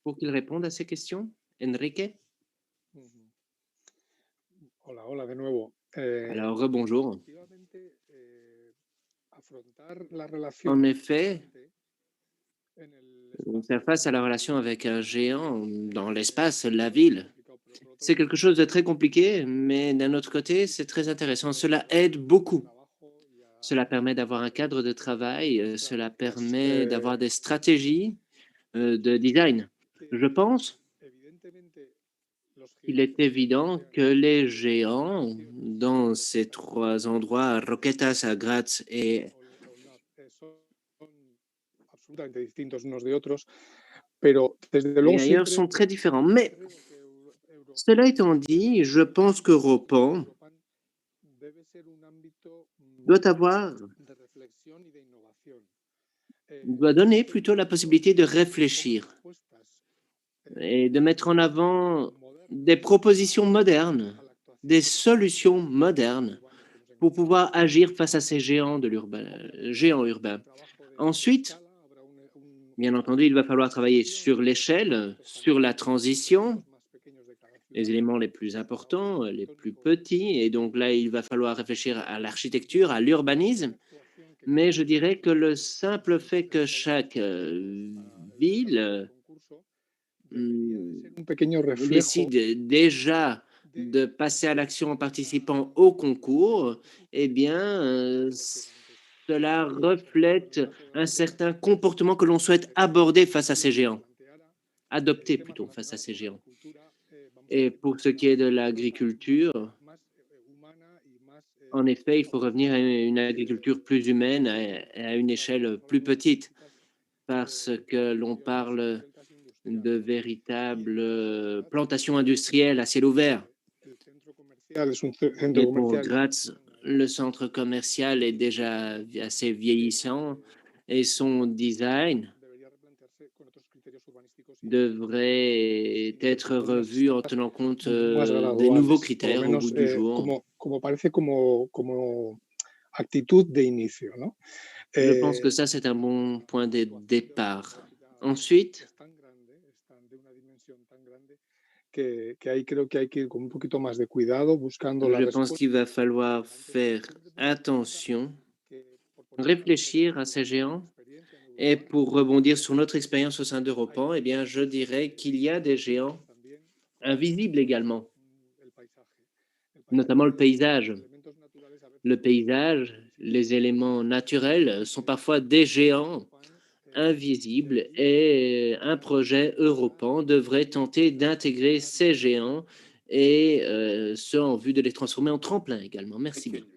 pour qu'il réponde à ces questions. Enrique? Hola de nuevo. Alors, rebonjour. En effet, faire face à la relation avec un géant dans l'espace, la ville, c'est quelque chose de très compliqué, mais d'un autre côté, c'est très intéressant. Cela aide beaucoup. Cela permet d'avoir un cadre de travail, cela permet d'avoir des stratégies de design. Je pense qu'il est évident que les géants, dans ces trois endroits, Roquetas, à Graz et ailleurs, sont très différents. Mais cela étant dit, je pense qu'Europan doit donner plutôt la possibilité de réfléchir et de mettre en avant des propositions modernes, des solutions modernes pour pouvoir agir face à ces géants urbains. Ensuite, bien entendu, il va falloir travailler sur l'échelle, sur la transition, les éléments les plus importants, les plus petits, et donc là, il va falloir réfléchir à l'architecture, à l'urbanisme, mais je dirais que le simple fait que chaque ville décide déjà de passer à l'action en participant au concours, eh bien, cela reflète un certain comportement que l'on souhaite aborder face à ces géants, adopter plutôt face à ces géants. Et pour ce qui est de l'agriculture, en effet, il faut revenir à une agriculture plus humaine, à une échelle plus petite, parce que l'on parle de véritables plantations industrielles à ciel ouvert. Et pour Graz, le centre commercial est déjà assez vieillissant et son design devrait être revu en tenant compte des nouveaux critères au bout du jour. Je pense que ça, c'est un bon point de départ. Ensuite, je pense qu'il va falloir faire attention, réfléchir à ces géants. Et pour rebondir sur notre expérience au sein d'Europan, eh bien, je dirais qu'il y a des géants invisibles également, notamment le paysage. Le paysage, les éléments naturels sont parfois des géants invisibles et un projet Europan devrait tenter d'intégrer ces géants et ce en vue de les transformer en tremplin également. Merci bien.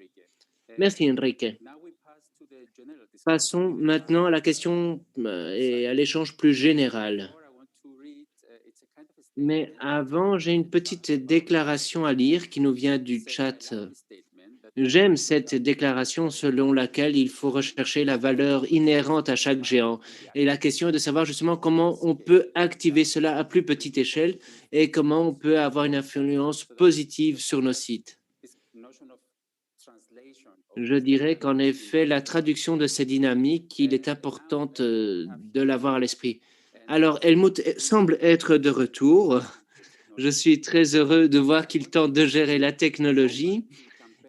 Merci Enrique. Passons maintenant à la question et à l'échange plus général. Mais avant, j'ai une petite déclaration à lire qui nous vient du chat. J'aime cette déclaration selon laquelle il faut rechercher la valeur inhérente à chaque géant. Et la question est de savoir justement comment on peut activer cela à plus petite échelle et comment on peut avoir une influence positive sur nos sites. Je dirais qu'en effet, la traduction de ces dynamiques, il est important de l'avoir à l'esprit. Alors, Helmut semble être de retour. Je suis très heureux de voir qu'il tente de gérer la technologie.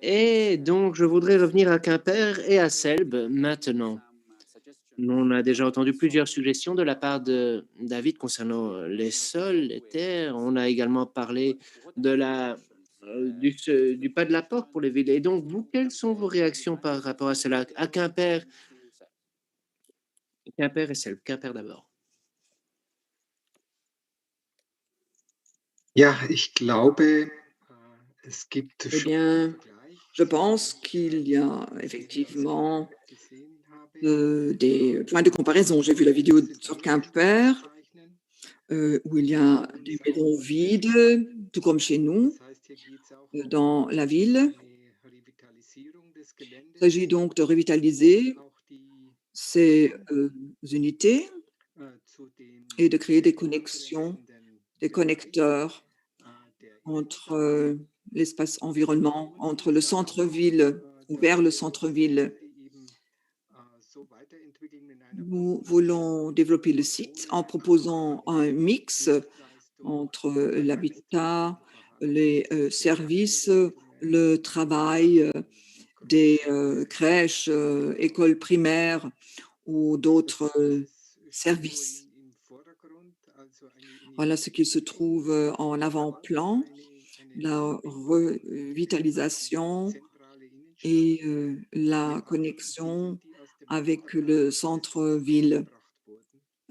Et donc, je voudrais revenir à Quimper et à Selbe maintenant. On a déjà entendu plusieurs suggestions de la part de David concernant les sols, les terres. On a également parlé de du pas de la porte pour les villes. Et donc, vous, quelles sont vos réactions par rapport à cela? À Quimper et Selbe. Quimper d'abord. Ja, ich glaube, es gibt Eh bien, je pense qu'il y a effectivement des points de comparaison. J'ai vu la vidéo sur Quimper, où il y a des maisons vides, tout comme chez nous, dans la ville. Il s'agit donc de revitaliser ces unités et de créer des connexions, des connecteurs entre l'espace environnement, entre le centre-ville ou vers le centre-ville. Nous voulons développer le site en proposant un mix entre l'habitat, les services, le travail, des crèches, écoles primaires ou d'autres services. Voilà ce qui se trouve en avant-plan, la revitalisation et la connexion avec le centre-ville,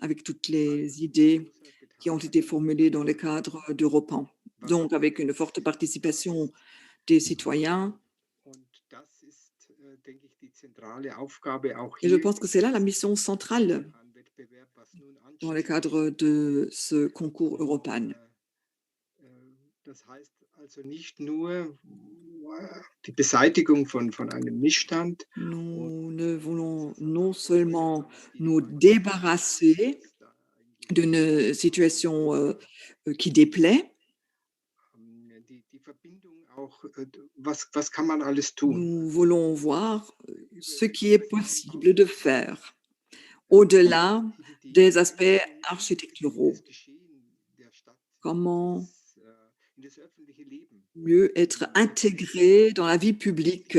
avec toutes les idées qui ont été formulées dans le cadre d'Europan. Donc, avec une forte participation des citoyens. Et je pense que c'est là la mission centrale dans le cadre de ce concours Europan. Nous ne voulons non seulement nous débarrasser d'une situation qui déplaît, nous voulons voir ce qui est possible de faire au-delà des aspects architecturaux. Comment mieux être intégré dans la vie publique?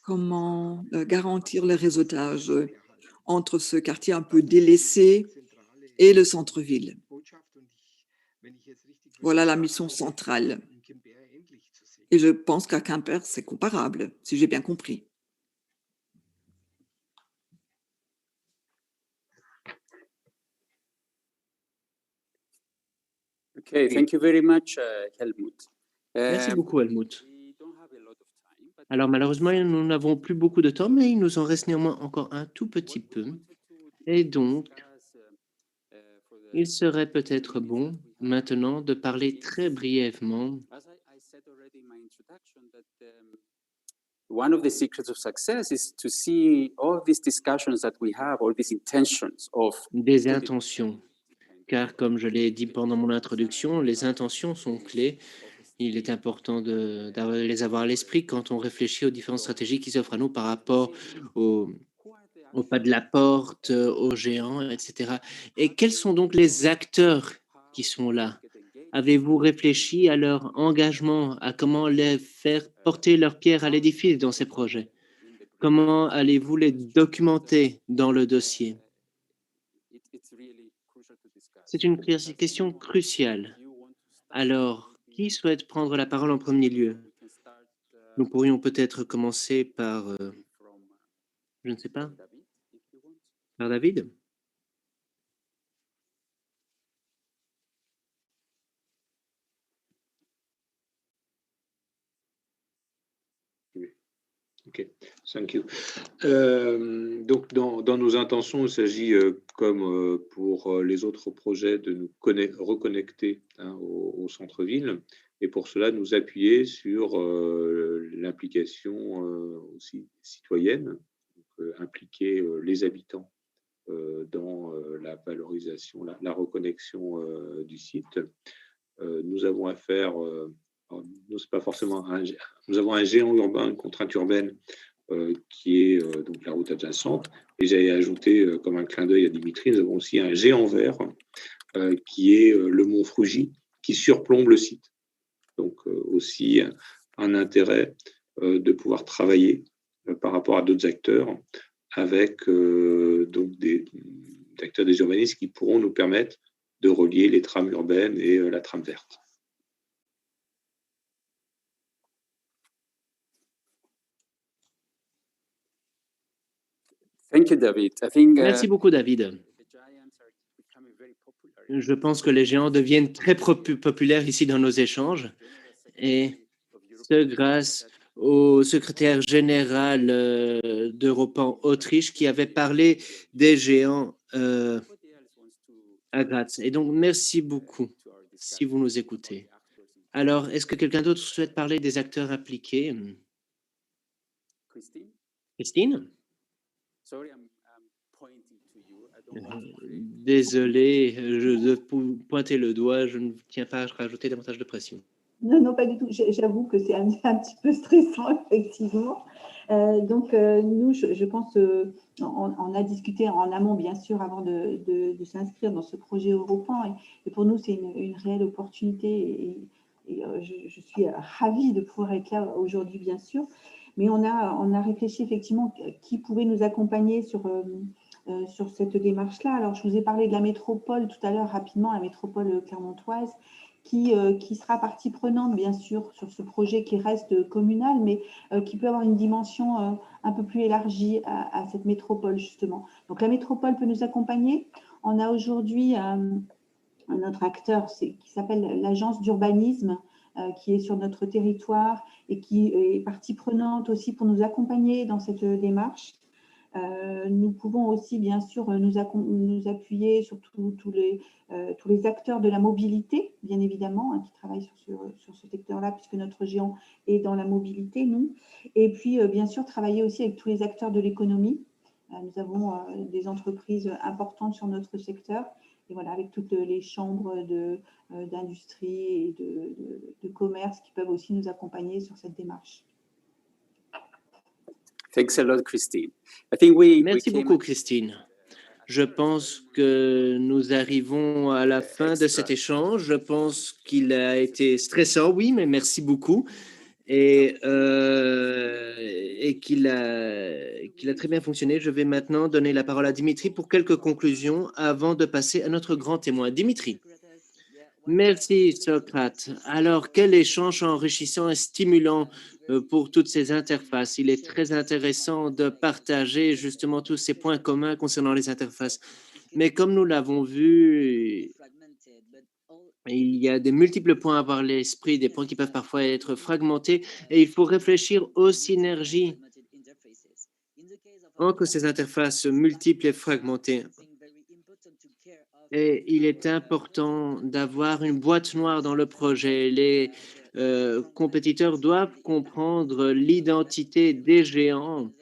Comment garantir le réseautage entre ce quartier un peu délaissé et le centre-ville? Voilà la mission centrale. Et je pense qu'à Quimper, c'est comparable, si j'ai bien compris. Okay, thank you very much, Helmut. Merci beaucoup, Helmut. Alors malheureusement, nous n'avons plus beaucoup de temps, mais il nous en reste néanmoins encore un tout petit peu. Et donc, il serait peut-être bon maintenant de parler très brièvement. One of the secrets of success is to see all these discussions that we have, all these intentions of Des intentions, car comme je l'ai dit pendant mon introduction, les intentions sont clés. Il est important de les avoir à l'esprit quand on réfléchit aux différentes stratégies qui s'offrent à nous par rapport au pas de la porte, aux géants, etc. Et quels sont donc les acteurs qui sont là? Avez-vous réfléchi à leur engagement, à comment les faire porter leur pierre à l'édifice dans ces projets? Comment allez-vous les documenter dans le dossier? C'est une question cruciale. Alors, qui souhaite prendre la parole en premier lieu? Nous pourrions peut-être commencer par, je ne sais pas, par David? Ok, thank you. Donc, dans nos intentions, il s'agit, comme pour les autres projets, de nous reconnecter au centre-ville et pour cela, nous appuyer sur l'implication aussi citoyenne, donc, impliquer les habitants dans la valorisation, la reconnexion du site. Nous avons affaire nous, c'est pas forcément nous avons un géant urbain, une contrainte urbaine qui est donc la route adjacente. Et j'ai ajouté, comme un clin d'œil à Dimitri, nous avons aussi un géant vert qui est le mont Frugy, qui surplombe le site. Donc aussi un intérêt de pouvoir travailler par rapport à d'autres acteurs avec donc des acteurs des urbanistes qui pourront nous permettre de relier les trames urbaines et la trame verte. Thank you, David. I think, Merci beaucoup, David. Je pense que les géants deviennent très populaires ici dans nos échanges, et ce grâce au secrétaire général d'Europan Autriche qui avait parlé des géants à Graz. Et donc, merci beaucoup si vous nous écoutez. Alors, est-ce que quelqu'un d'autre souhaite parler des acteurs appliqués? Christine? Désolé, je dois pointer le doigt, je ne tiens pas à rajouter davantage de pression. Non, non, pas du tout. J'avoue que c'est un petit peu stressant, effectivement. Donc, nous, je pense, on a discuté en amont, bien sûr, avant de s'inscrire dans ce projet Europan. Et pour nous, c'est une réelle opportunité. Et je suis ravie de pouvoir être là aujourd'hui, bien sûr. Mais on a réfléchi, effectivement, qui pouvait nous accompagner sur cette démarche-là. Alors, je vous ai parlé de la métropole tout à l'heure, rapidement, la métropole clermontoise, qui sera partie prenante, bien sûr, sur ce projet qui reste communal, mais qui peut avoir une dimension un peu plus élargie à cette métropole, justement. Donc, la métropole peut nous accompagner. On a aujourd'hui un autre acteur qui s'appelle l'agence d'urbanisme, qui est sur notre territoire et qui est partie prenante aussi pour nous accompagner dans cette démarche. Nous pouvons aussi, bien sûr, nous appuyer sur tous les acteurs de la mobilité, bien évidemment, qui travaillent sur ce secteur-là, puisque notre géant est dans la mobilité, nous. Et puis, bien sûr, travailler aussi avec tous les acteurs de l'économie. Nous avons des entreprises importantes sur notre secteur. Et voilà, avec toutes les chambres d'industrie et de commerce qui peuvent aussi nous accompagner sur cette démarche. Thanks a lot, Christine. Merci beaucoup, Christine. Je pense que nous arrivons à la fin de cet échange. Je pense qu'il a été stressant, oui, mais merci beaucoup. Et qu'il a très bien fonctionné. Je vais maintenant donner la parole à Dimitri pour quelques conclusions avant de passer à notre grand témoin. Dimitri. Merci, Socrate. Alors, quel échange enrichissant et stimulant pour toutes ces interfaces. Il est très intéressant de partager justement tous ces points communs concernant les interfaces. Mais comme nous l'avons vu, Il y a des multiples points à avoir à l'esprit, des points qui peuvent parfois être fragmentés, et il faut réfléchir aux synergies entre ces interfaces multiples et fragmentées. Et il est important d'avoir une boîte noire dans le projet. Les compétiteurs doivent comprendre l'identité des géants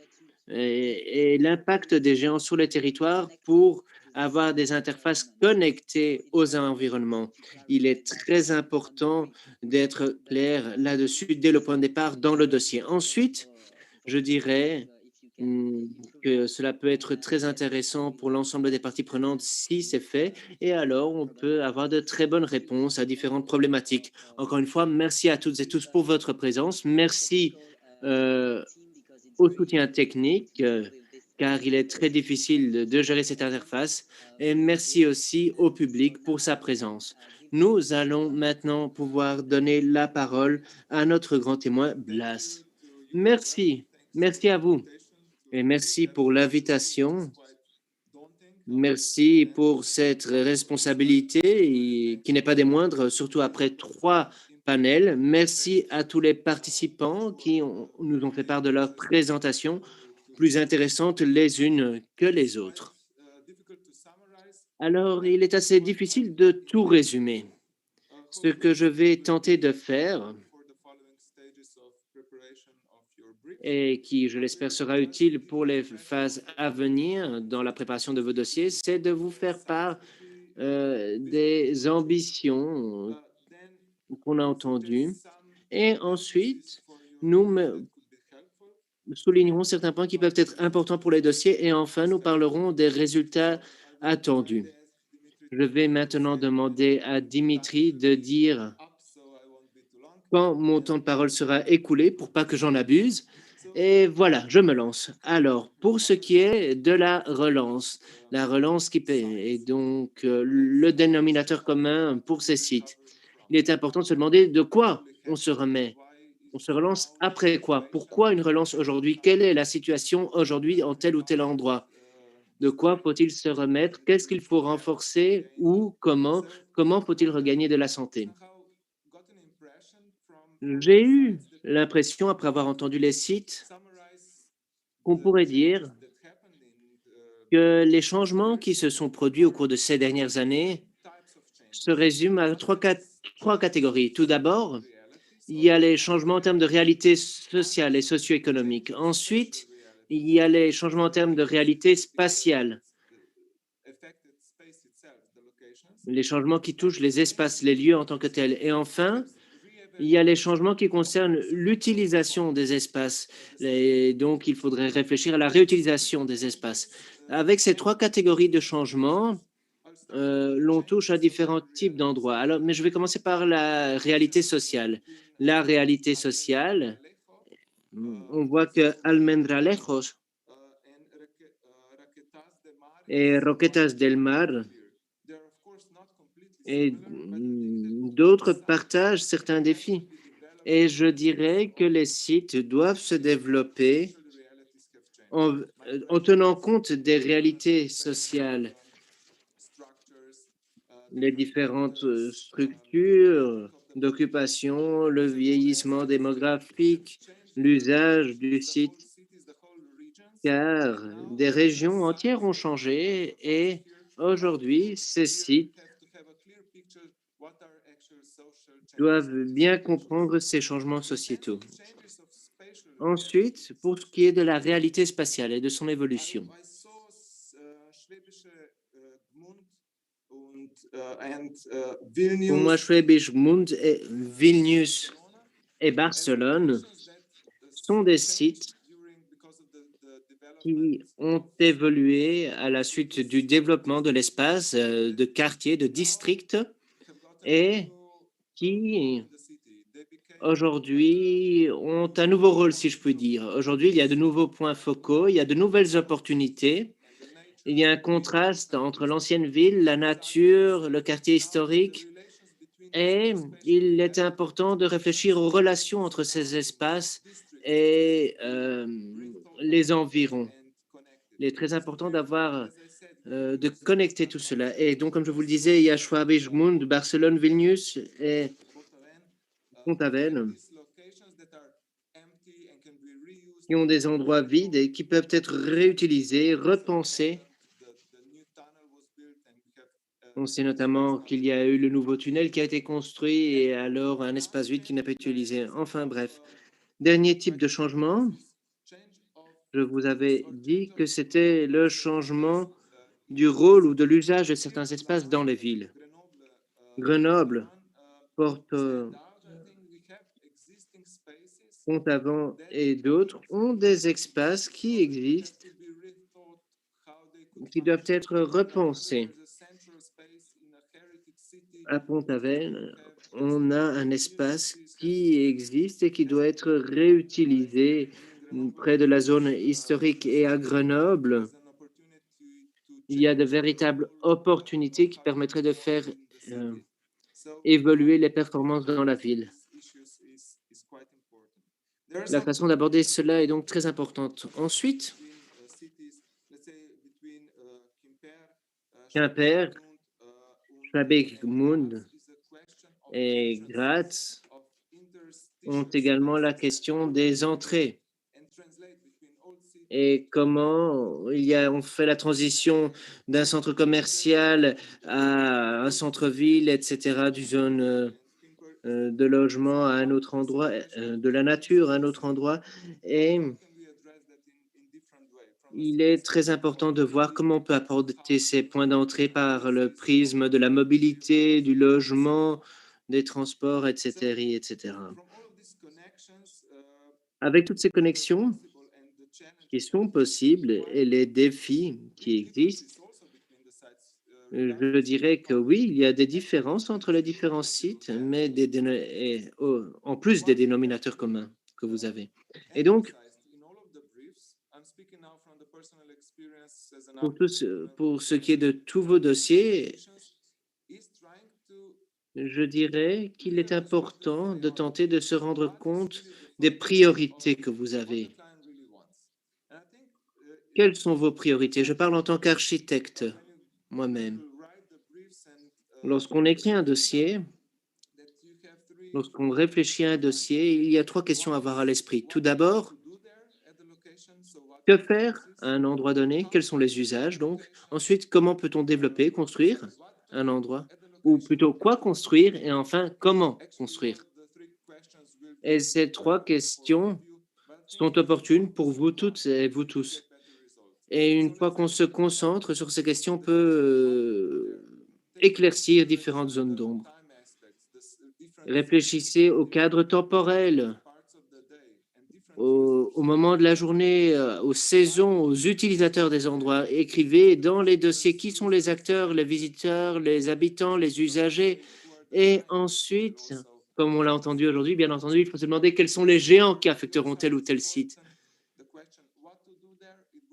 et l'impact des géants sur le territoire pour avoir des interfaces connectées aux environnements. Il est très important d'être clair là-dessus dès le point de départ dans le dossier. Ensuite, je dirais que cela peut être très intéressant pour l'ensemble des parties prenantes si c'est fait, et alors on peut avoir de très bonnes réponses à différentes problématiques. Encore une fois, merci à toutes et tous pour votre présence. Merci au soutien technique, car il est très difficile de gérer cette interface, et merci aussi au public pour sa présence. Nous allons maintenant pouvoir donner la parole à notre grand témoin, Blas. Merci, merci à vous. Et merci pour l'invitation. Merci pour cette responsabilité qui n'est pas des moindres, surtout après 3 panels. Merci à tous les participants qui nous ont fait part de leur présentation, plus intéressantes les unes que les autres. Alors, il est assez difficile de tout résumer. Ce que je vais tenter de faire, et qui, je l'espère, sera utile pour les phases à venir dans la préparation de vos dossiers, c'est de vous faire part des ambitions qu'on a entendues. Et ensuite, nous soulignerons certains points qui peuvent être importants pour les dossiers. Et enfin, nous parlerons des résultats attendus. Je vais maintenant demander à Dimitri de dire quand mon temps de parole sera écoulé pour pas que j'en abuse. Et voilà, je me lance. Alors, pour ce qui est de la relance qui est donc le dénominateur commun pour ces sites, il est important de se demander de quoi on se remet. On se relance après quoi? Pourquoi une relance aujourd'hui? Quelle est la situation aujourd'hui en tel ou tel endroit? De quoi faut-il se remettre? Qu'est-ce qu'il faut renforcer? Ou comment? Comment faut-il regagner de la santé? J'ai eu l'impression, après avoir entendu les sites, qu'on pourrait dire que les changements qui se sont produits au cours de ces dernières années se résument à trois catégories. Tout d'abord, il y a les changements en termes de réalité sociale et socio-économique. Ensuite, il y a les changements en termes de réalité spatiale. Les changements qui touchent les espaces, les lieux en tant que tels. Et enfin, il y a les changements qui concernent l'utilisation des espaces. Et donc, il faudrait réfléchir à la réutilisation des espaces. Avec ces 3 catégories de changements, l'on touche à différents types d'endroits. Alors, mais je vais commencer par la réalité sociale. La réalité sociale, on voit que Almendralejos et Roquetas del Mar et d'autres partagent certains défis. Et je dirais que les sites doivent se développer en tenant compte des réalités sociales, les différentes structures d'occupation, le vieillissement démographique, l'usage du site, car des régions entières ont changé et aujourd'hui, ces sites doivent bien comprendre ces changements sociétaux. Ensuite, pour ce qui est de la réalité spatiale et de son évolution, pour moi, Schwäbisch Gmünd, et Vilnius et Barcelone sont des sites qui ont évolué à la suite du développement de l'espace, de quartiers, de districts, et qui aujourd'hui ont un nouveau rôle, si je puis dire. Aujourd'hui, il y a de nouveaux points focaux, il y a de nouvelles opportunités. Il y a un contraste entre l'ancienne ville, la nature, le quartier historique, et il est important de réfléchir aux relations entre ces espaces et les environs. Il est très important d'avoir de connecter tout cela. Et donc, comme je vous le disais, il y a Schwäbisch Gmünd, Barcelone, Vilnius et Pont-Aven qui ont des endroits vides et qui peuvent être réutilisés, repensés. On sait notamment qu'il y a eu le nouveau tunnel qui a été construit et alors un espace vide qui n'a pas été utilisé. Enfin bref, dernier type de changement, je vous avais dit que c'était le changement du rôle ou de l'usage de certains espaces dans les villes. Grenoble, Porto, Pont-Aven et d'autres ont des espaces qui existent, qui doivent être repensés. À Pont-Aven, on a un espace qui existe et qui doit être réutilisé près de la zone historique. Et à Grenoble, il y a de véritables opportunités qui permettraient de faire évoluer les performances dans la ville. La façon d'aborder cela est donc très importante. Ensuite, Quimper, Schwäbisch Gmünd et Graz ont également la question des entrées et comment on fait la transition d'un centre commercial à un centre-ville, etc., d'une zone de logement à un autre endroit, de la nature à un autre endroit. Et il est très important de voir comment on peut apporter ces points d'entrée par le prisme de la mobilité, du logement, des transports, etc., etc. Avec toutes ces connexions qui sont possibles et les défis qui existent, je dirais que oui, il y a des différences entre les différents sites, mais en plus des dénominateurs communs que vous avez. Et donc, pour ce qui est de tous vos dossiers, je dirais qu'il est important de tenter de se rendre compte des priorités que vous avez. Quelles sont vos priorités? Je parle en tant qu'architecte, moi-même. Lorsqu'on écrit un dossier, lorsqu'on réfléchit à un dossier, il y a 3 questions à avoir à l'esprit. Tout d'abord, que faire à un endroit donné? Quels sont les usages, donc? Ensuite, comment peut-on développer, construire un endroit? Ou plutôt, quoi construire? Et enfin, comment construire? Et ces 3 questions sont opportunes pour vous toutes et vous tous. Et une fois qu'on se concentre sur ces questions, on peut éclaircir différentes zones d'ombre. Réfléchissez au cadre temporel, au moment de la journée, aux saisons, aux utilisateurs des endroits. Écrivez dans les dossiers qui sont les acteurs, les visiteurs, les habitants, les usagers. Et ensuite, comme on l'a entendu aujourd'hui, bien entendu, il faut se demander quels sont les géants qui affecteront tel ou tel site.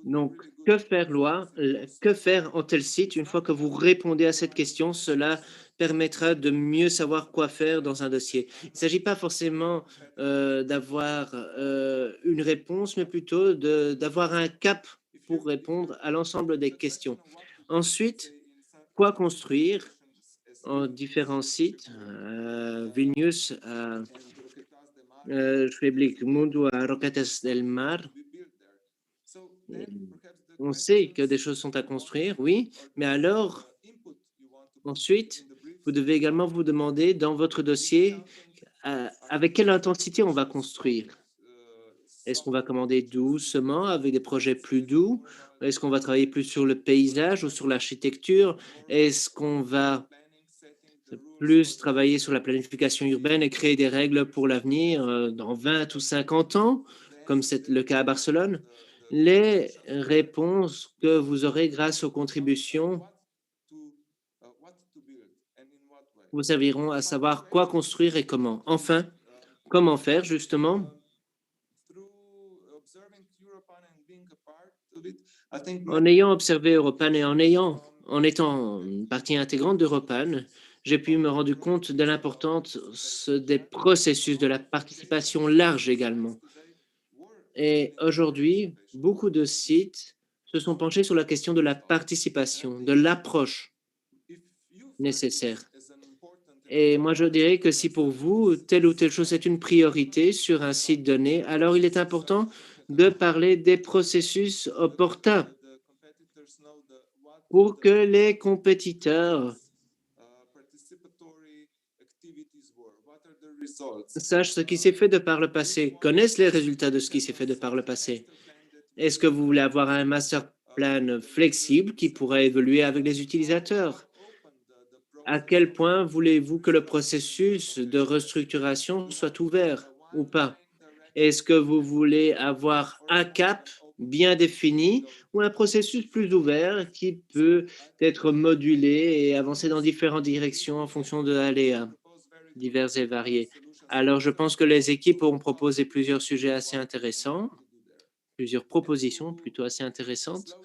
Donc, que faire en tel site? Une fois que vous répondez à cette question, cela permettra de mieux savoir quoi faire dans un dossier. Il ne s'agit pas forcément d'avoir une réponse, mais plutôt d'avoir un cap pour répondre à l'ensemble des questions. Ensuite, quoi construire en différents sites? Vilnius, Schwäbisch Gmünd ou à Roquetas del Mar. On sait que des choses sont à construire, oui, mais alors, ensuite, vous devez également vous demander dans votre dossier avec quelle intensité on va construire. Est-ce qu'on va commander doucement avec des projets plus doux? Est-ce qu'on va travailler plus sur le paysage ou sur l'architecture? Est-ce qu'on va plus travailler sur la planification urbaine et créer des règles pour l'avenir dans 20 ou 50 ans, comme c'est le cas à Barcelone? Les réponses que vous aurez grâce aux contributions vous serviront à savoir quoi construire et comment. Enfin, comment faire justement? En ayant observé Europan et en étant une partie intégrante d'Europan, j'ai pu me rendre compte de l'importance des processus de la participation large également. Et aujourd'hui, beaucoup de sites se sont penchés sur la question de la participation, de l'approche nécessaire. Et moi, je dirais que si pour vous, telle ou telle chose est une priorité sur un site donné, alors il est important de parler des processus opportuns pour que les compétiteurs sachent ce qui s'est fait de par le passé, connaissent les résultats de ce qui s'est fait de par le passé. Est-ce que vous voulez avoir un master plan flexible qui pourra évoluer avec les utilisateurs? À quel point voulez-vous que le processus de restructuration soit ouvert ou pas? Est-ce que vous voulez avoir un cap bien défini ou un processus plus ouvert qui peut être modulé et avancer dans différentes directions en fonction de aléas divers et variés? Alors, je pense que les équipes ont proposé plusieurs sujets assez intéressants, plusieurs propositions plutôt assez intéressantes.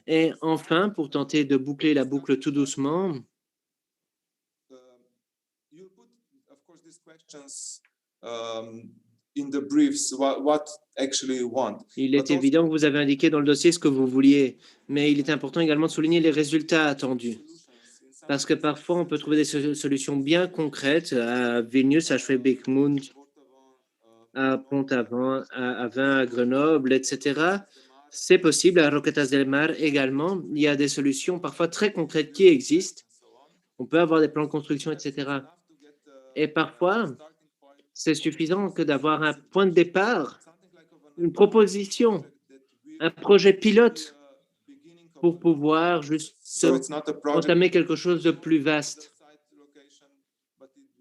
Et enfin, pour tenter de boucler la boucle tout doucement, il est évident que vous avez indiqué dans le dossier ce que vous vouliez, mais il est important également de souligner les résultats attendus. Parce que parfois, on peut trouver des solutions bien concrètes à Vilnius, à Schwäbisch-Gmünd, à Pont-Aven, à Grenoble, etc. C'est possible, à Roquetas del Mar également. Il y a des solutions parfois très concrètes qui existent. On peut avoir des plans de construction, etc. Et parfois, c'est suffisant que d'avoir un point de départ, une proposition, un projet pilote pour pouvoir juste entamer quelque chose de plus vaste.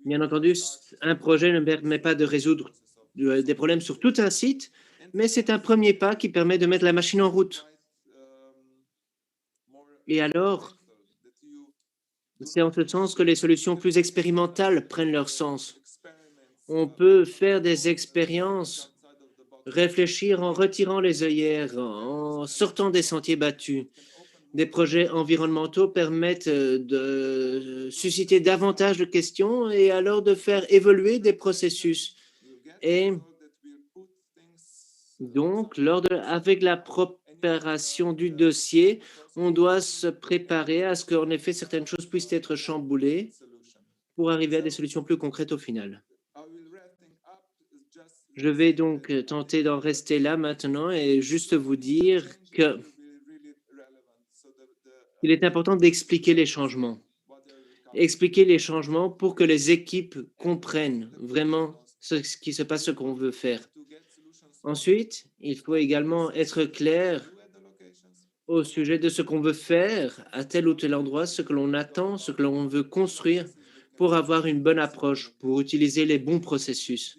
Bien entendu, un projet ne permet pas de résoudre des problèmes sur tout un site, mais c'est un premier pas qui permet de mettre la machine en route. Et alors, c'est en ce sens que les solutions plus expérimentales prennent leur sens. On peut faire des expériences, réfléchir en retirant les œillères, en sortant des sentiers battus. Des projets environnementaux permettent de susciter davantage de questions et alors de faire évoluer des processus. Et donc, avec la préparation du dossier, on doit se préparer à ce qu'en effet certaines choses puissent être chamboulées pour arriver à des solutions plus concrètes au final. Je vais donc tenter d'en rester là maintenant et juste vous dire que il est important d'expliquer les changements. Expliquer les changements pour que les équipes comprennent vraiment ce qui se passe, ce qu'on veut faire. Ensuite, il faut également être clair au sujet de ce qu'on veut faire à tel ou tel endroit, ce que l'on attend, ce que l'on veut construire pour avoir une bonne approche, pour utiliser les bons processus.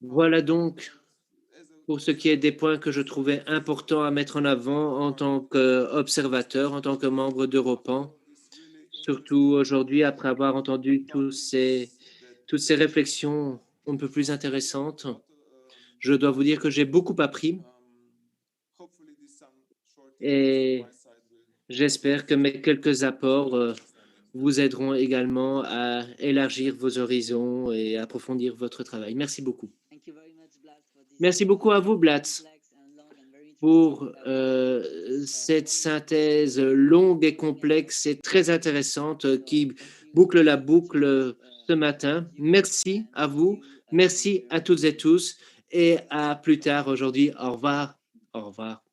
Voilà donc pour ce qui est des points que je trouvais importants à mettre en avant en tant qu'observateur, en tant que membre d'Europan, surtout aujourd'hui après avoir entendu toutes ces réflexions un peu plus intéressantes. Je dois vous dire que j'ai beaucoup appris et j'espère que mes quelques apports vous aideront également à élargir vos horizons et à approfondir votre travail. Merci beaucoup. Merci beaucoup à vous, Blatz, pour cette synthèse longue et complexe et très intéressante qui boucle la boucle ce matin. Merci à vous, merci à toutes et tous et à plus tard aujourd'hui. Au revoir. Au revoir.